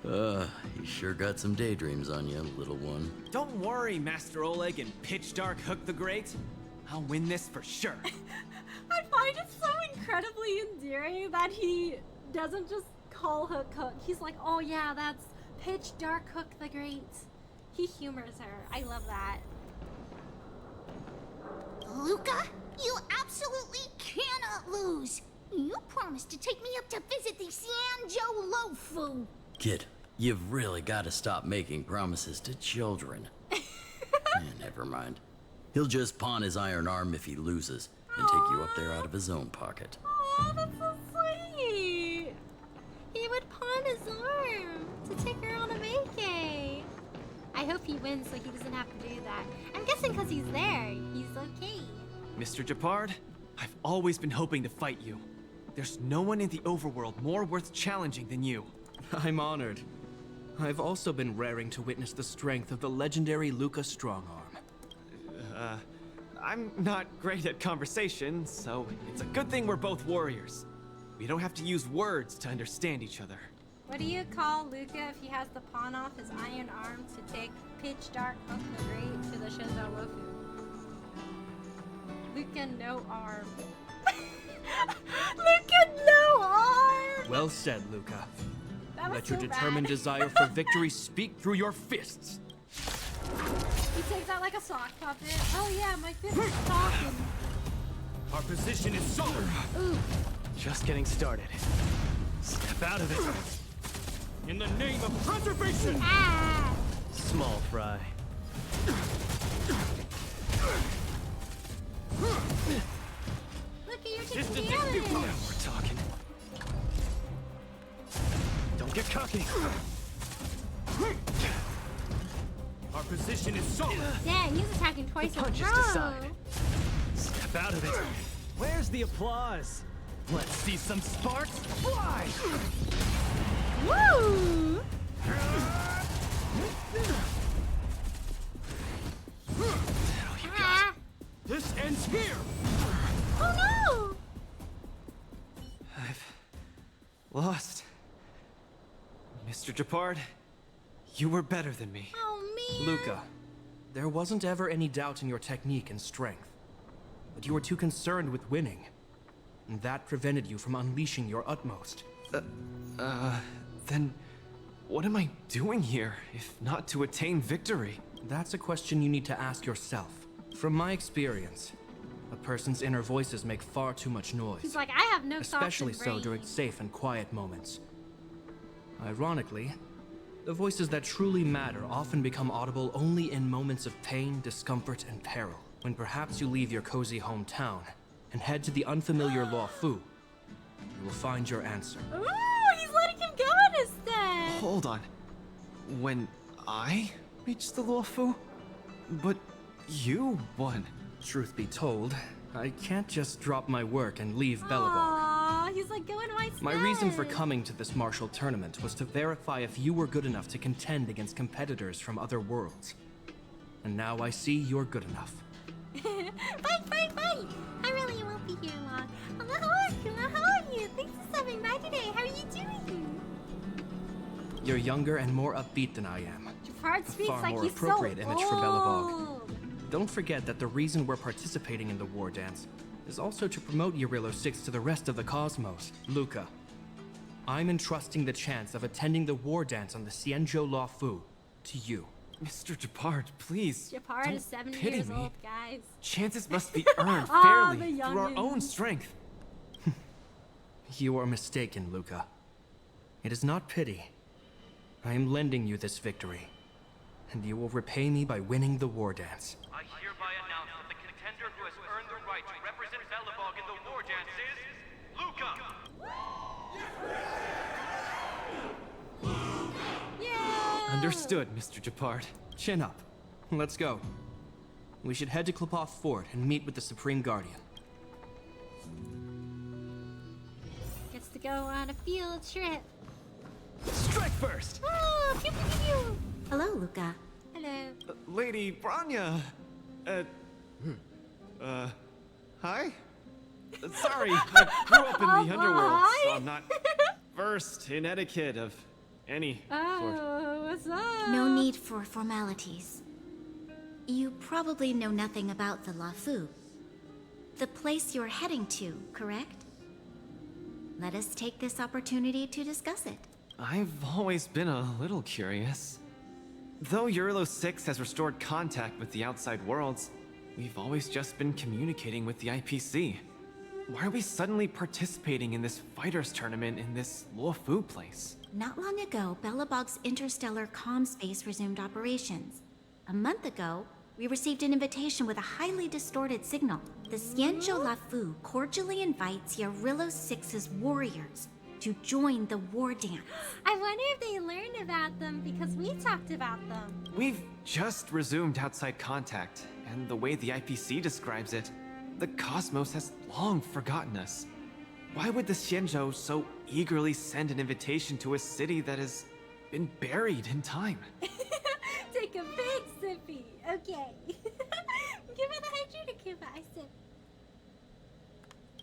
You sure got some daydreams on you, little one. Don't worry, Master Oleg and Pitch Dark Hook the Great. I'll win this for sure. I find it so incredibly endearing that he doesn't just call Hook Hook. He's like, oh yeah, that's Pitch Dark Hook the Great. He humors her. I love that. Luca, you absolutely cannot lose. You promised to take me up to visit the Cianjo Lofu. Kid, you've really got to stop making promises to children. Never mind. He'll just pawn his iron arm if he loses and take you up there out of his own pocket. Oh, that's so sweet. He would pawn his arm to take her on a vacay. I hope he wins so he doesn't have to do that. I'm guessing because he's there, he's okay. Mr. Japard, I've always been hoping to fight you. There's no one in the overworld more worth challenging than you. I'm honored. I've also been raring to witness the strength of the legendary Luca Strongarm. I'm not great at conversation, so it's a good thing we're both warriors. We don't have to use words to understand each other. What do you call Luca if he has to pawn off his iron arm to take Pitch Dark Hook the Great to the Shinzo Lofu? Luca no arm. Luca no arm! Well said, Luca. That was Let your so determined bad. desire for victory speak through your fists. He takes out like a sock puppet. Oh yeah, my fist is talking. Our position is solid. Ooh. Just getting started. Step out of it. In the name of preservation! Ah! Small fry. Look at your Distance taking is damage. futile. Now we're talking. Don't get cocky. Our position is solid. Dang, he's attacking twice in a Punches row. decide. Step out of it. Where's the applause? Let's see some sparks fly! Woo! Oh, you got Ah! This ends here. Oh I've lost. Mr. Japard, you were better than me. no! Oh man! Luca, there wasn't ever any doubt in your technique and strength. But you were too concerned with winning. And that prevented you from unleashing your utmost. Then what am I doing here, if not to attain victory? That's a question you need to ask yourself. From my experience, a person's inner voices make far too much noise. He's like, I have no thoughts Especially and so brain. during safe and quiet moments. Ironically, the voices that truly matter often become audible only in moments of pain, discomfort, and peril. When perhaps you leave your cozy hometown and head to the unfamiliar Luofu, you will find your answer. Ooh, he's letting him go instead. Hold on. When I reach the Luofu? But You won. Truth be told, I can't just drop my work and leave Belobog. Aw, he's like going white My reason for coming to this martial tournament was to verify if you were good enough to contend against competitors from other worlds. And now I see you're good enough. Fight! I really won't be here long. Hello, how are you? How are you? Thanks for stopping by today. How are you doing? You're younger and more upbeat than I am. Jafar speaks Far like more he's appropriate so image for Belobog. old. Don't forget that the reason we're participating in the war dance is also to promote Eurilo 6 to the rest of the cosmos. Luca, I'm entrusting the chance of attending the war dance on the Xianzhou Luofu to you. Mr. Jabard, please. Jafar don't is 7 pity years me. old, guys. Chances must be earned Ah, the fairly through our youngins. own strength. You are mistaken, Luca. It is not pity. I am lending you this victory, and you will repay me by winning the war dance. I hereby announce that the contender who has earned the right to represent Belobog in the war dance is Luca! Yeah. Understood, Mr. Jabard. Chin up. Let's go. We should head to Klapoth Fort and meet with the Supreme Guardian. Gets to go on a field trip. Strike first! Oh, pew, pew, pew, pew. Hello, Luca. Hello. Lady Branya. Hi? Sorry, I grew up in the underworld, so hi. I'm not versed in etiquette of any sort. Oh, what's up? No need for formalities. You probably know nothing about the Luofu. The place you're heading to, correct? Let us take this opportunity to discuss it. I've always been a little curious. Though Eurilo 6 has restored contact with the outside worlds, we've always just been communicating with the IPC. Why are we suddenly participating in this fighters tournament in this Luofu place? Not long ago, Belobog's interstellar comm space resumed operations. A month ago, we received an invitation with a highly distorted signal. The Xianzhou Luofu cordially invites Eurilo 6's warriors to join the war dance. I wonder if they learned about them because we talked about them. We've just resumed outside contact, and the way the IPC describes it, the cosmos has long forgotten us. Why would the Xianzhou so eagerly send an invitation to a city that has been buried in time? Take a big sippy. Okay. Give it a Hydrocuba, I said.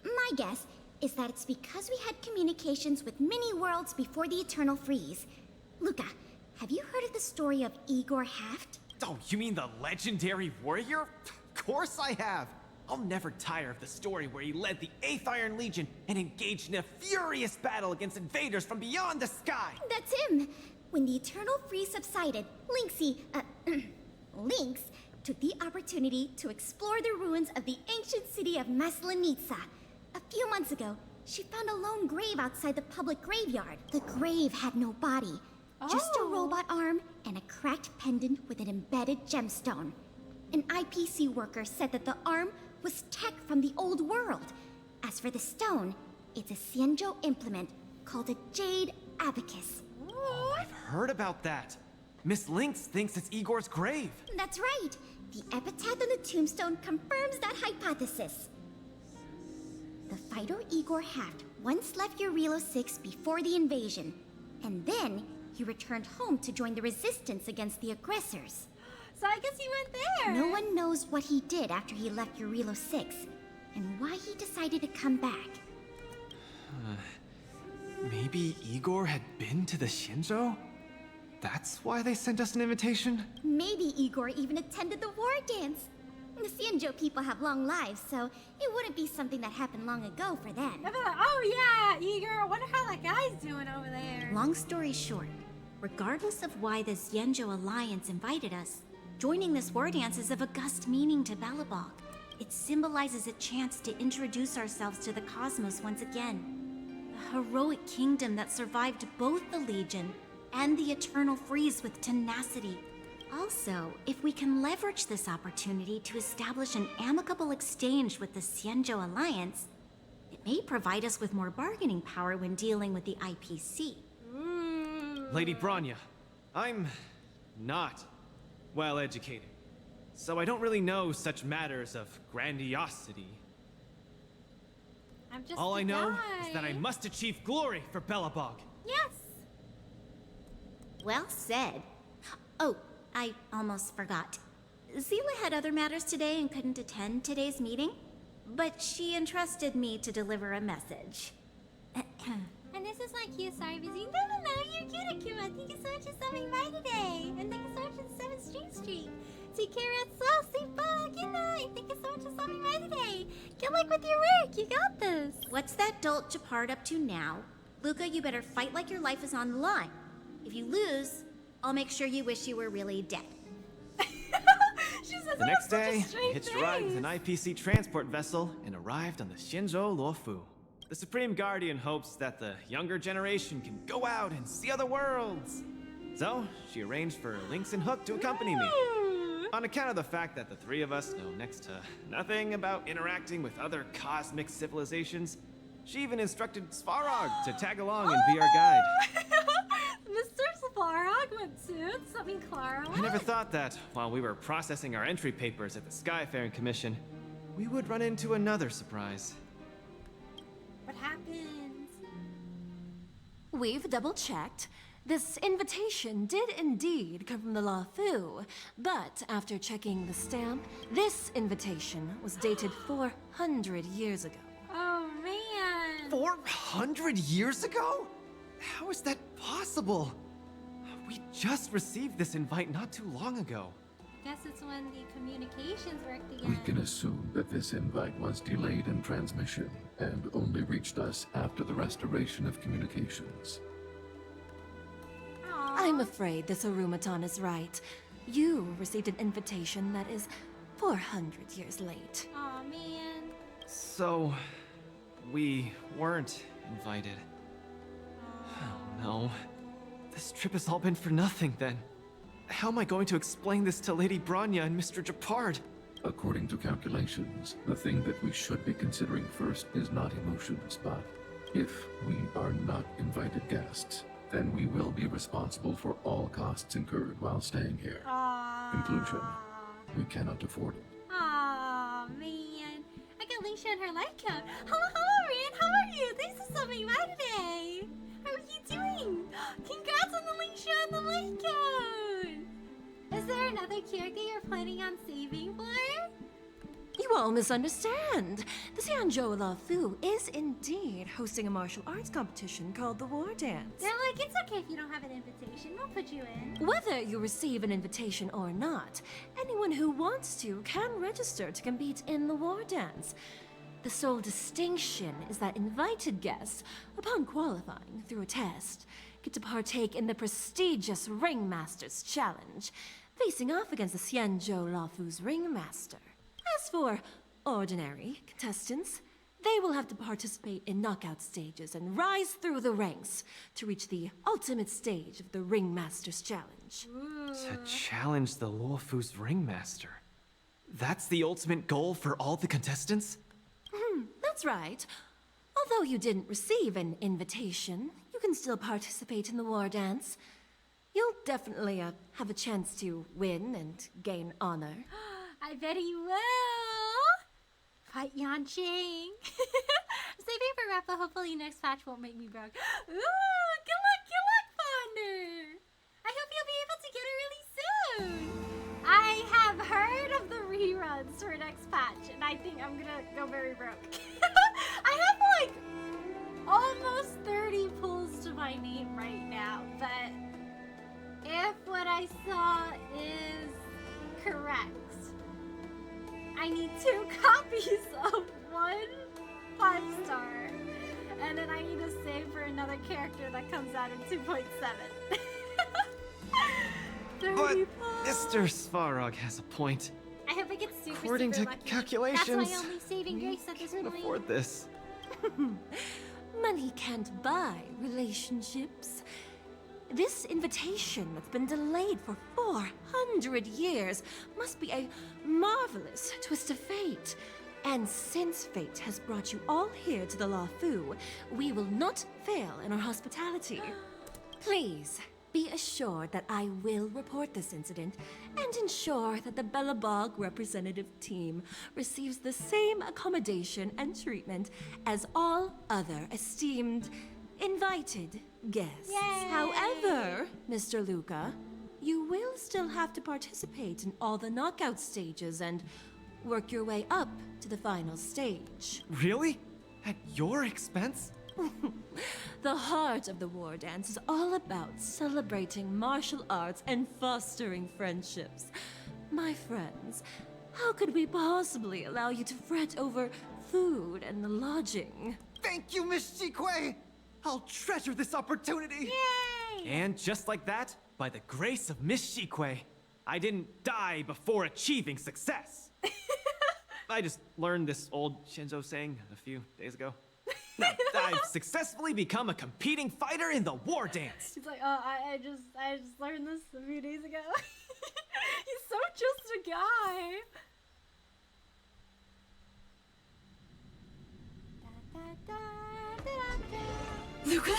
My guess is that it's because we had communications with many worlds before the Eternal Freeze. Luca, have you heard of the story of Igor Haft? Oh, you mean the legendary warrior? Of course I have! I'll never tire of the story where he led the 8th Iron Legion and engaged in a furious battle against invaders from beyond the sky! That's him! When the Eternal Freeze subsided, Lynx took the opportunity to explore the ruins of the ancient city of Maslenitsa. A few months ago, she found a lone grave outside the public graveyard. The grave had no body, just a robot arm and a cracked pendant with an embedded gemstone. An IPC worker said that the arm was tech from the old world. As for the stone, it's a Xianzhou implement called a Jade Abacus. Oh, I've heard about that. Miss Lynx thinks it's Igor's grave. That's right. The epitaph on the tombstone confirms that hypothesis. The fighter Igor Haft once left Eurilo 6 before the invasion, and then he returned home to join the resistance against the aggressors. So I guess he went there. No one knows what he did after he left Eurilo 6, and why he decided to come back. Maybe Igor had been to the Xianzhou? That's why they sent us an invitation? Maybe Igor even attended the war dance. The Xianzhou people have long lives, so it wouldn't be something that happened long ago for them. I'd be like, oh yeah, Igor, I wonder how that guy's doing over there. Long story short, regardless of why the Xianzhou Alliance invited us, joining this war dance is of august meaning to Belobog. It symbolizes a chance to introduce ourselves to the cosmos once again. The heroic kingdom that survived both the Legion and the Eternal Freeze with tenacity. Also, if we can leverage this opportunity to establish an amicable exchange with the Xianzhou Alliance, it may provide us with more bargaining power when dealing with the IPC. Lady Branya, I'm not well educated. so I don't really know such matters of grandiosity. I'm just All a I know guy. is that I must achieve glory for Belobog. Yes. Well said. Oh, I almost forgot. Zila had other matters today and couldn't attend today's meeting, but she entrusted me to deliver a message. And this is like you, sorry, busy. No, you're cute, Akuma. Thank you so much for stopping by today. And thank you so much for the 7th Street Street. Take care as well. Sleep well. Good night. Thank you so much for stopping by today. Good luck with your work. You got this. What's that dolt Japard up to now? Luca, you better fight like your life is on the line. If you lose, I'll make sure you wish you were really dead. She says The next that with such a day, I straight hitched a ride with an face. IPC transport vessel and arrived on the Shinjo Luofu. The Supreme Guardian hopes that the younger generation can go out and see other worlds. So, she arranged for Lynx and Hook to accompany me. On account of the fact that the three of us know next to nothing about interacting with other cosmic civilizations, she even instructed Svarog to tag along and be our guide. Mr. Svarog went too. Does that mean Clara I never thought that, while we were processing our entry papers at the Skyfaring Commission, we would run into another surprise. What happens? We've double-checked. This invitation did indeed come from the Luofu, but after checking the stamp, this invitation was dated 400 years ago. Oh, man. 400 years ago? How is that possible? We just received this invite not too long ago. Guess it's when the communications worked again. We can assume that this invite was delayed in transmission and only reached us after the restoration of communications. I'm afraid this Arumaton is right. You received an invitation that is 400 years late. Aw, man. So, we weren't invited. Oh no. This trip has all been for nothing then. How am I going to explain this to Lady Bronya and Mr. Japard? According to calculations, the thing that we should be considering first is not emotions, but if we are not invited guests, then we will be responsible for all costs incurred while staying here. Conclusion, we cannot afford it. Aw, man. I got Lingsha and her life code. Hello, Rin. How are you? Thanks for stopping by today. How are you doing? Congrats on the Lingsha and the life code. Is there another character you're planning on saving for? You all misunderstand. The Xianzhou Luofu is indeed hosting a martial arts competition called the Wardance. They're like, it's okay if you don't have an invitation. We'll put you in. Whether you receive an invitation or not, anyone who wants to can register to compete in the Wardance. The sole distinction is that invited guests, upon qualifying through a test, get to partake in the prestigious Ringmaster's Challenge, facing off against the Xianzhou Luofu's Ringmaster. As for ordinary contestants, they will have to participate in knockout stages and rise through the ranks to reach the ultimate stage of the Ringmaster's Challenge. To challenge the Luofu's Ringmaster. That's the ultimate goal for all the contestants? That's right. Although you didn't receive an invitation, you can still participate in the Wardance. You'll definitely have a chance to win and gain honor. I bet he will. Fight Yanqing. Saving for Rappa. Hopefully next patch won't make me broke. Ooh, good luck, Fonder. I hope you'll be able to get it really soon. I have heard of the reruns for next patch, and I think I'm gonna go very broke. I have like almost 30 pulls to my name right now, but if what I saw is correct, I need 2 copies of 1 5-star, and then I need to save for another character that comes out in 2.7. But Mr. Svarog has a point. I hope I get super, According super to lucky. calculations, That's my only saving grace at this can't point. afford this. Money can't buy relationships. This invitation that's been delayed for 400 years must be a marvelous twist of fate. And since fate has brought you all here to the Luofu, we will not fail in our hospitality. Please, Be assured that I will report this incident and ensure that the Belobog representative team receives the same accommodation and treatment as all other esteemed, invited guests. Yay! However, Mr. Luca, you will still have to participate in all the knockout stages and work your way up to the final stage. Really? At your expense? The heart of the Wardance is all about celebrating martial arts and fostering friendships. My friends, how could we possibly allow you to fret over food and lodging? Thank you, Miss Shikwe! I'll treasure this opportunity! Yay! And just like that, by the grace of Miss Shikwe, I didn't die before achieving success. I just learned this old Shinzo saying a few days ago. Now, I've successfully become a competing fighter in the Wardance. He's like, I just learned this a few days ago. He's so just a guy. Luca,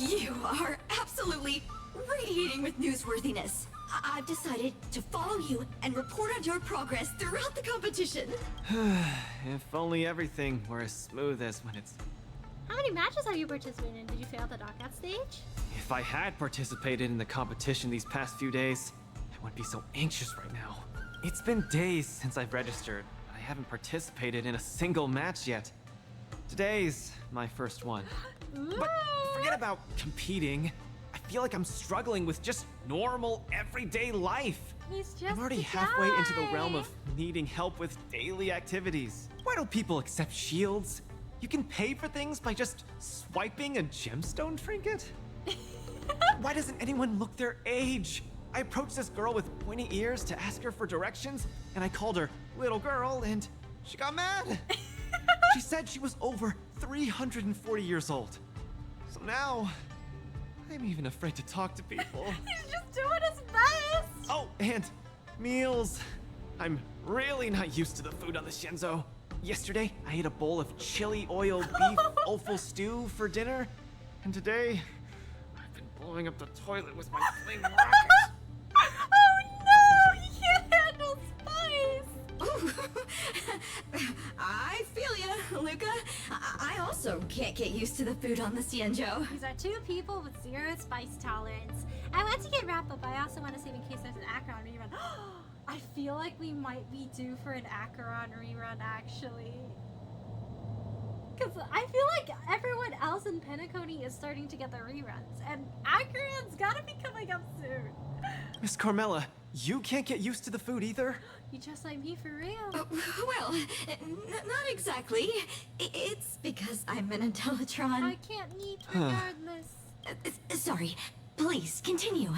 you are absolutely radiating with newsworthiness. I've decided to follow you and report on your progress throughout the competition. If only everything were as smooth as when it's... How many matches have you participated in? Did you fail the knockout stage? If I had participated in the competition these past few days, I wouldn't be so anxious right now. It's been days since I've registered. I haven't participated in a single match yet. Today's my first one. But forget about competing. I feel like I'm struggling with just normal, everyday life. He's just I'm already a halfway into the guy. realm of needing help with daily activities. Why don't people accept shields? You can pay for things by just swiping a gemstone trinket? Why doesn't anyone look their age? I approached this girl with pointy ears to ask her for directions, and I called her little girl, and she got mad. She said she was over 340 years old. So now, I'm even afraid to talk to people. He's just doing his best. Oh, and meals. I'm really not used to the food on the Shinzo. Yesterday, I ate a bowl of chili oil beef offal stew for dinner, and today, I've been blowing up the toilet with my flaming rockets. Oh no, he can't handle spice. I feel ya, Luca. I also can't get used to the food on the Xianzhou. These are two people with zero spice tolerance. I want to get wrapped up, but I also want to save in case there's an Acheron rerun. I feel like we might be due for an Acheron rerun, actually. Because I feel like everyone else in Penacony is starting to get the reruns, and Acheron's gotta be coming up soon. Miss Carmela, you can't get used to the food either? You just like me for real. Well, not exactly. It's because I'm an Intellatron. I can't eat regardless. Sorry. Please, continue.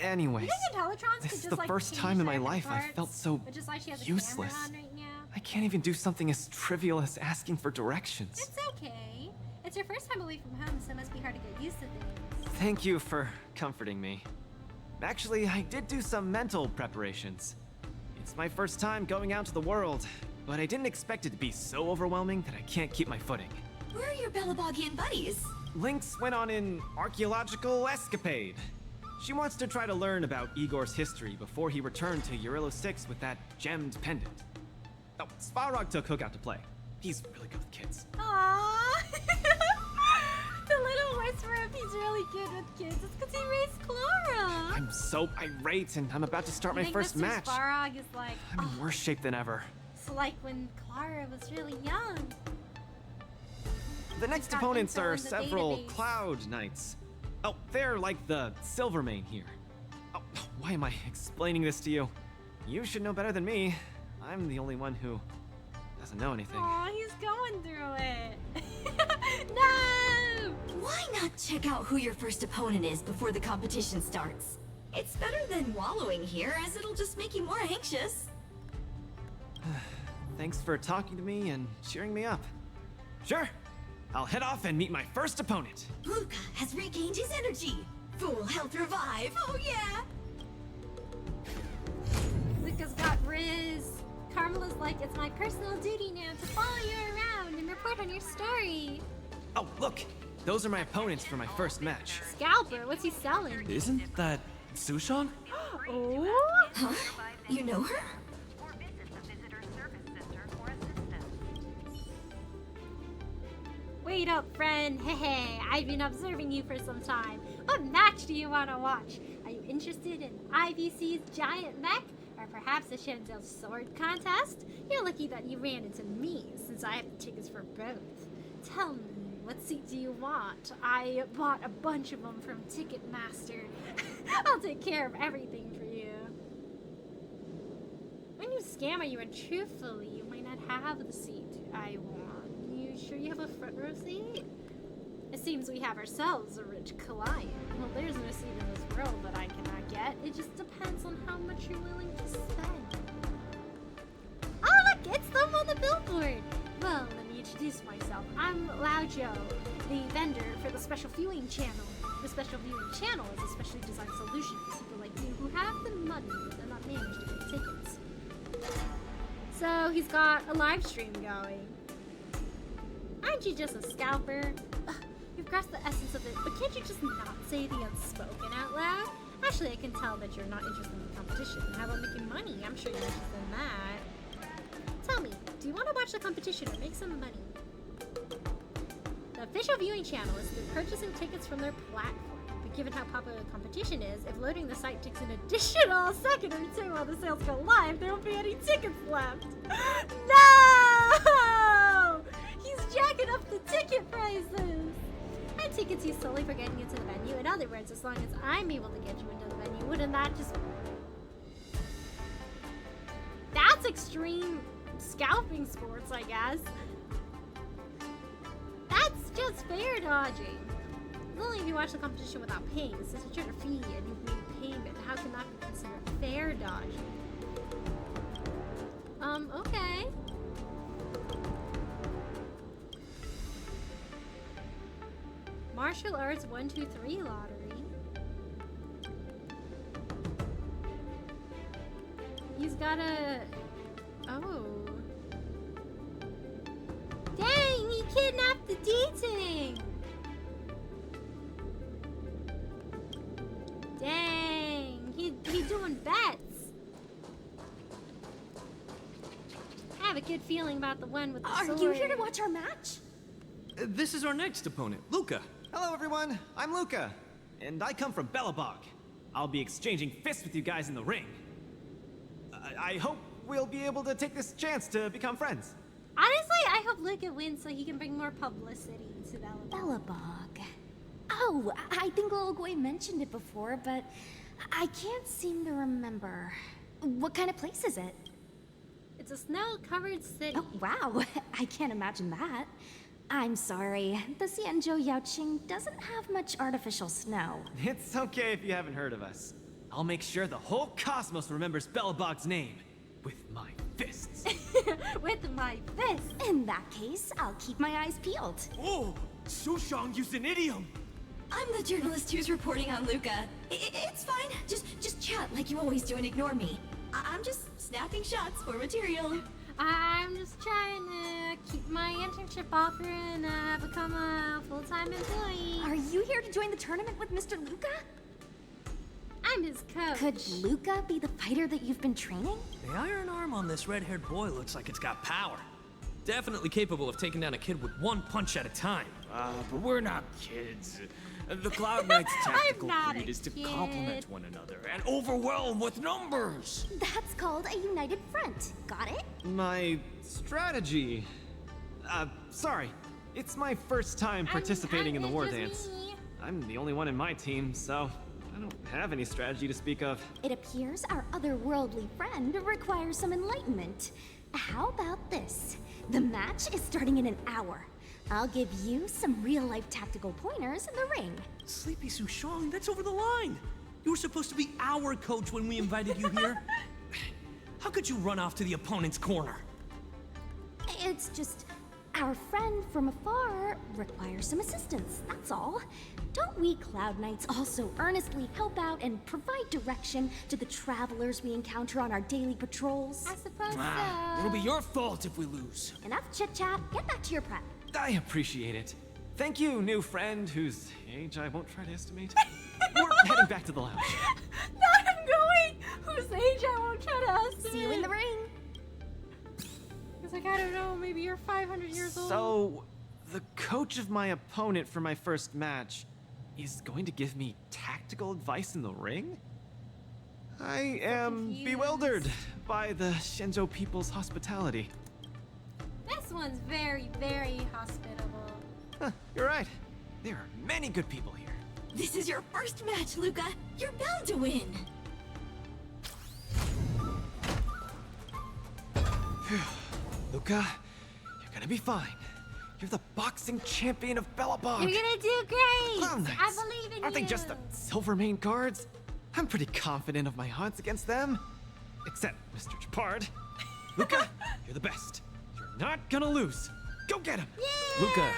Anyways, You think Intellitrons this could is just, the like, first change time in my their life I parts, felt so but just like she has a useless. camera on right now? I can't even do something as trivial as asking for directions. It's okay. It's your first time away from home, so it must be hard to get used to things. Thank you for comforting me. Actually, I did do some mental preparations. It's my first time going out to the world, but I didn't expect it to be so overwhelming that I can't keep my footing. Where are your Belabogian buddies? Lynx went on an archaeological escapade. She wants to try to learn about Igor's history before he returned to Urilo 6 with that gemmed pendant. Oh, Svarog took Hook out to play. He's really good with kids. Aww. The little whisperer, he's really good with kids. It's because he raised Clara. I'm so irate, and I'm about to start my first Mr. match. Svarog is like, I'm in worse shape than ever. it's like when Clara was really young. The next got opponents info are in the several database. Cloud Knights. Oh, they're like the Silvermane here. Oh, why am I explaining this to you? You should know better than me. I'm the only one who doesn't know anything. Aw, he's going through it. No! Why not check out who your first opponent is before the competition starts? It's better than wallowing here, as it'll just make you more anxious. Thanks for talking to me and cheering me up. Sure, I'll head off and meet my first opponent. Luca has regained his energy. Full health revive. Oh yeah! Luca's got Riz. Carmela's like, it's my personal duty now to follow you around and report on your story. Oh, look, Those are my opponents for my first match. Scalper, what's he selling? Isn't that Sushong? Oh? Huh? You know her? Or visit the Visitor Service Center for assistance. Wait up, friend. Hey, I've been observing you for some time. What match do you want to watch? Are you interested in IVC's giant mech? Or perhaps the Shenzel sword contest? You're lucky that you ran into me, since I have the tickets for both. Tell me, what seat do you want? I bought a bunch of them from Ticketmaster. I'll take care of everything for you. When you scam you and truthfully, you might not have the seat I want. You sure you have a front row seat? It seems we have ourselves a rich client. Well, there's no seat in this world that I cannot get. It just depends on how much you're willing to spend. Oh, look, it's them on the billboard. Well, let me introduce myself. I'm Laojo, the vendor for the Special Viewing Channel. The Special Viewing Channel is a specially designed solution for people like you who have the money but cannot manage to get tickets. So he's got a live stream going. Aren't you just a scalper? Ugh, you've grasped the essence of it, but can't you just not say the unspoken out loud? Actually, I can tell that you're not interested in the competition. How about making money? I'm sure you're interested in that. Tell me, do you want to watch the competition or make some money? The official viewing channel is through purchasing tickets from their platform. But given how popular the competition is, if loading the site takes an additional second or two while the sales go live, there won't be any tickets left. No! He's jacking up the ticket prices! And tickets used solely for getting into the venue. In other words, as long as I'm able to get you into the venue, wouldn't that just... That's extreme scalping sports, I guess. That's just fair dodging. It's only if you watch the competition without paying. Since you charge a fee and you've made payment, how can that be considered fair dodging? Okay. Martial Arts 1, 2, 3 lottery. He's got a... Oh. Dang, he kidnapped the D-Ting! Dang, he doing bets. I have a good feeling about the one with the sword. Are you here to watch our match? This is our next opponent, Luca. Hello, everyone. I'm Luca, and I come from Belobog. I'll be exchanging fists with you guys in the ring. I hope we'll be able to take this chance to become friends. Honestly, I hope Luca wins so he can bring more publicity to Belobog. Belobog. Oh, I think Lil Gui mentioned it before, but I can't seem to remember. What kind of place is it? It's a snow-covered city. Oh, wow. I can't imagine that. I'm sorry. The Xianzhou Yaoqing doesn't have much artificial snow. It's okay if you haven't heard of us. I'll make sure the whole cosmos remembers Belobog's name. With my fists. With my fists. In that case, I'll keep my eyes peeled. Oh, Sushong used an idiom. I'm the journalist who's reporting on Luca. It's fine. Just chat like you always do and ignore me. I'm just snapping shots for material. I'm just trying to keep my internship offer and become a full-time employee. Are you here to join the tournament with Mr. Luca? I'm his coach. Could Luca be the fighter that you've been training? The iron arm on this red-haired boy looks like it's got power. Definitely capable of taking down a kid with one punch at a time. But we're not kids. The Cloud Knight's tactical not creed a is to kid. complement one another and overwhelm with numbers. That's called a united front. Got it? My strategy. Sorry. It's my first time participating in the war dance. I'm the only one in my team, so I don't have any strategy to speak of. It appears our otherworldly friend requires some enlightenment. How about this? The match is starting in an hour. I'll give you some real-life tactical pointers in the ring. Sleepy Sushong, that's over the line. You were supposed to be our coach when we invited you here. How could you run off to the opponent's corner? It's just, our friend from afar requires some assistance, that's all. Don't we Cloud Knights also earnestly help out and provide direction to the travelers we encounter on our daily patrols? I suppose It'll be your fault if we lose. Enough chit-chat, get back to your prep. I appreciate it. Thank you, new friend whose age I won't try to estimate. We're heading back to the lounge. Not I'm going! Whose age I won't try to estimate. See you in the ring. He's like, I don't know, maybe you're 500 years old. So, the coach of my opponent for my first match is going to give me tactical advice in the ring? I am bewildered by the Shenzhou people's hospitality. This one's very, very hospitable. Huh, you're right. There are many good people here. This is your first match, Luca. You're bound to win. Luca, you're gonna be fine. You're the boxing champion of Bellabog. You're gonna do great! Clown Knights. I believe in Aren't you! they just the Silvermane guards? I'm pretty confident of my odds against them. Except Mr. Japard. Luca, you're the best. You're not gonna lose. Go get him! Yeah! Luca,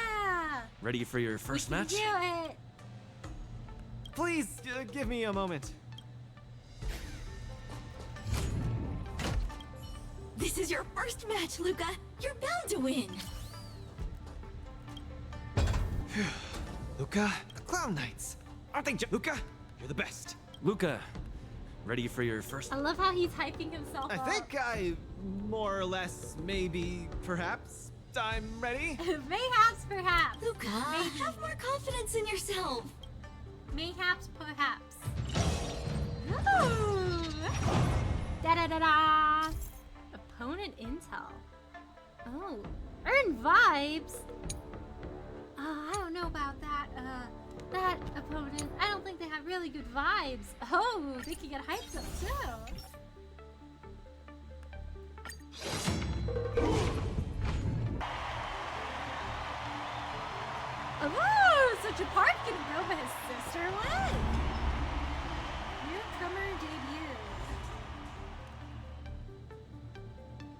ready for your first match? Do it! Please, give me a moment. This is your first match, Luca. You're bound to win. Luca, the Clown Knights. Aren't they Luca, you're the best. Luca, ready for your first... I love how he's hyping himself I up. think I more or less, maybe, perhaps, I'm ready. Mayhaps, perhaps. Luca, have more confidence in yourself. Mayhaps, perhaps. Ooh. Da-da-da-da. Opponent intel. Oh, earn vibes. I don't know about that. That opponent. I don't think they have really good vibes. Oh, they can get hyped up too. Oh, so Japard can go, but his sister what? Newcomer debut.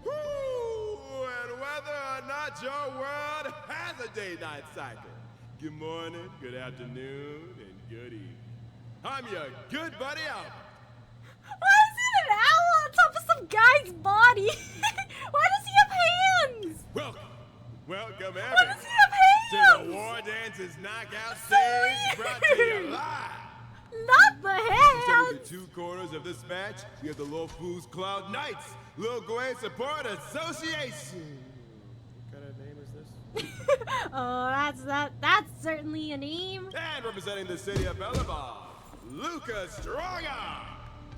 Woo! And whether or not your world has a day-night cycle. Good morning, good afternoon, and good evening. I'm your good buddy Albert. Why is it an owl on top of some guy's body? Why does he have hands? Welcome, welcome Why everyone does he have hands? to the Wardance's knockout stage brought to you live. Not the Standing hands. in the two corners of this match, we have the Lofu's Cloud Knights, Lil Gway Support Association. What kind of name is this? Oh, that's certainly a name. And representing the city of Bellabog, Luca Stronga.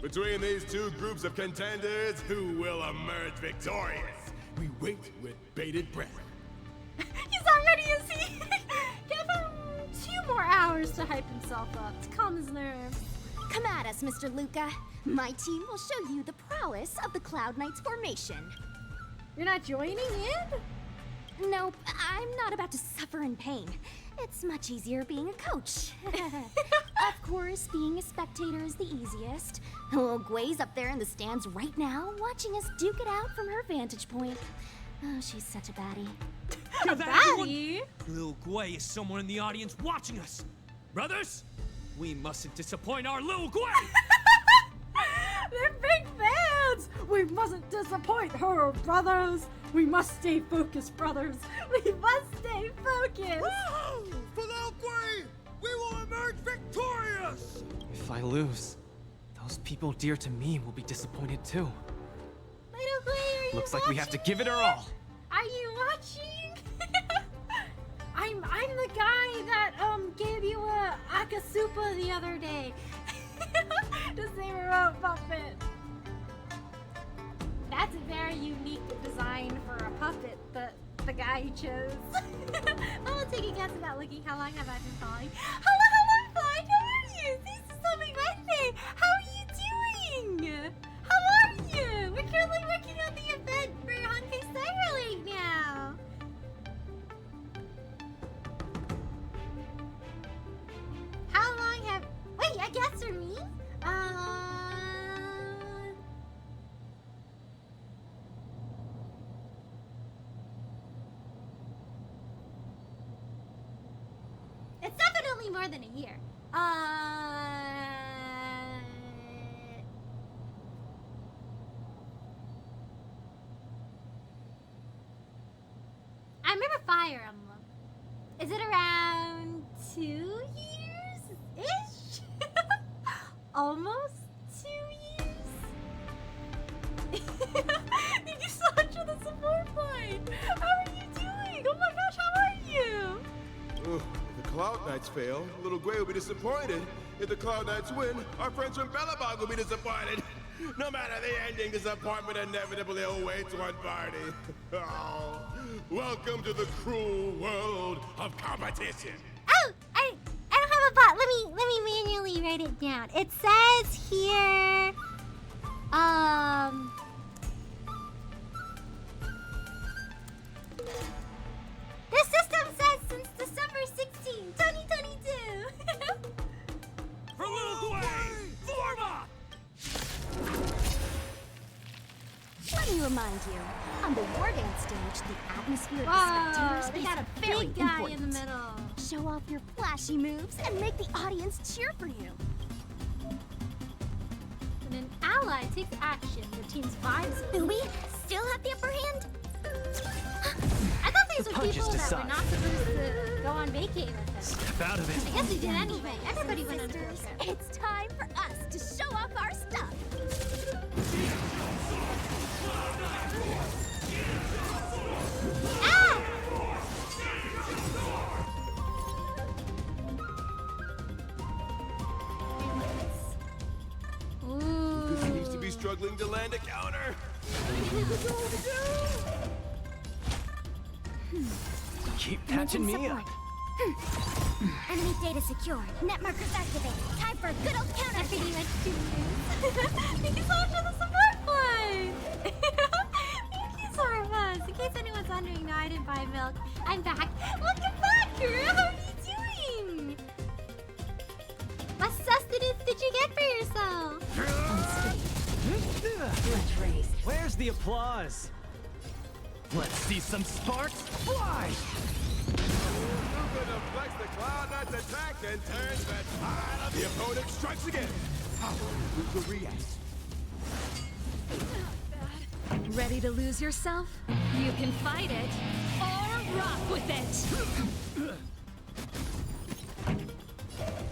Between these two groups of contenders, who will emerge victorious? We wait with bated breath. He's not ready, is he? Give him 2 more hours to hype himself up, to calm his nerves. Come at us, Mr. Luca. My team will show you the prowess of the Cloud Knights formation. You're not joining in? Nope, I'm not about to suffer in pain. It's much easier being a coach. Of course, being a spectator is the easiest. Lil Gway's up there in the stands right now, watching us duke it out from her vantage point. Oh, she's such a baddie. Hear that, Baddie? Lil Gway is someone in the audience watching us. Brothers, we mustn't disappoint our Lil Gway. They're big fans! We mustn't disappoint her, brothers! We must stay focused, brothers! We must stay focused. Woo! For Lil Gway, we will emerge victorious! If I lose, those people dear to me will be disappointed too. Little Gway, are you Looks like we have to watching give it our it? all. Are you watching? I'm the guy that gave you a akasupa the other day. To save a remote puppet. That's a very unique design for a puppet, the guy you chose. I'm gonna take a guess about looking. How long have I been following? Hello, Flight. How are you? This is something Wednesday. How are you doing? How are you? We're currently working on the event for Hankei Saga right now. How long have... Wait, I guess for me? It's definitely more than a year. I remember Fire Emblem. Is it around 2 years-ish? Almost 2 years? Thank you so much for the support line! How are you doing? Oh my gosh, how are you? If the Cloud Knights fail, Little Gray will be disappointed. If the Cloud Knights win, our friends from Bellabog will be disappointed. No matter the ending, disappointment inevitably awaits one party. Oh, welcome to the cruel world of competition. Oh, I don't have a bot. Let me manually write it down. It says here, the system says since December 16, 2022. For Little Gway! Forma! Let me remind you, on the Wardance stage, the atmosphere of the Whoa, spectators they is got a very big guy important. in the middle. Show off your flashy moves and make the audience cheer for you. When an ally takes action, the team's vibes. Do we still have the upper hand? I thought these The were punches people that decide. were not supposed to go on vacay with them. Step out of it. I guess we did anyway. Everybody went on a field trip. It's time for us to show off our stuff. Ah! Lucas seems to be struggling to land a counter. Keep patching me up. Enemy data secure. Net markers activated. Time for a good old counter. Pretty much 2 years. Thank you so much for the support line. Thank you so much. In case anyone's wondering, no, I didn't buy milk. I'm back. Welcome back, girl. How are you doing? What sustenance did you get for yourself? Let's race. Where's the applause? Let's see some sparks fly! Luca deflects the Cloud Knight's attack and turns the tide of the opponent strikes again. How will Luca react? Ready to lose yourself? You can fight it or rock with it.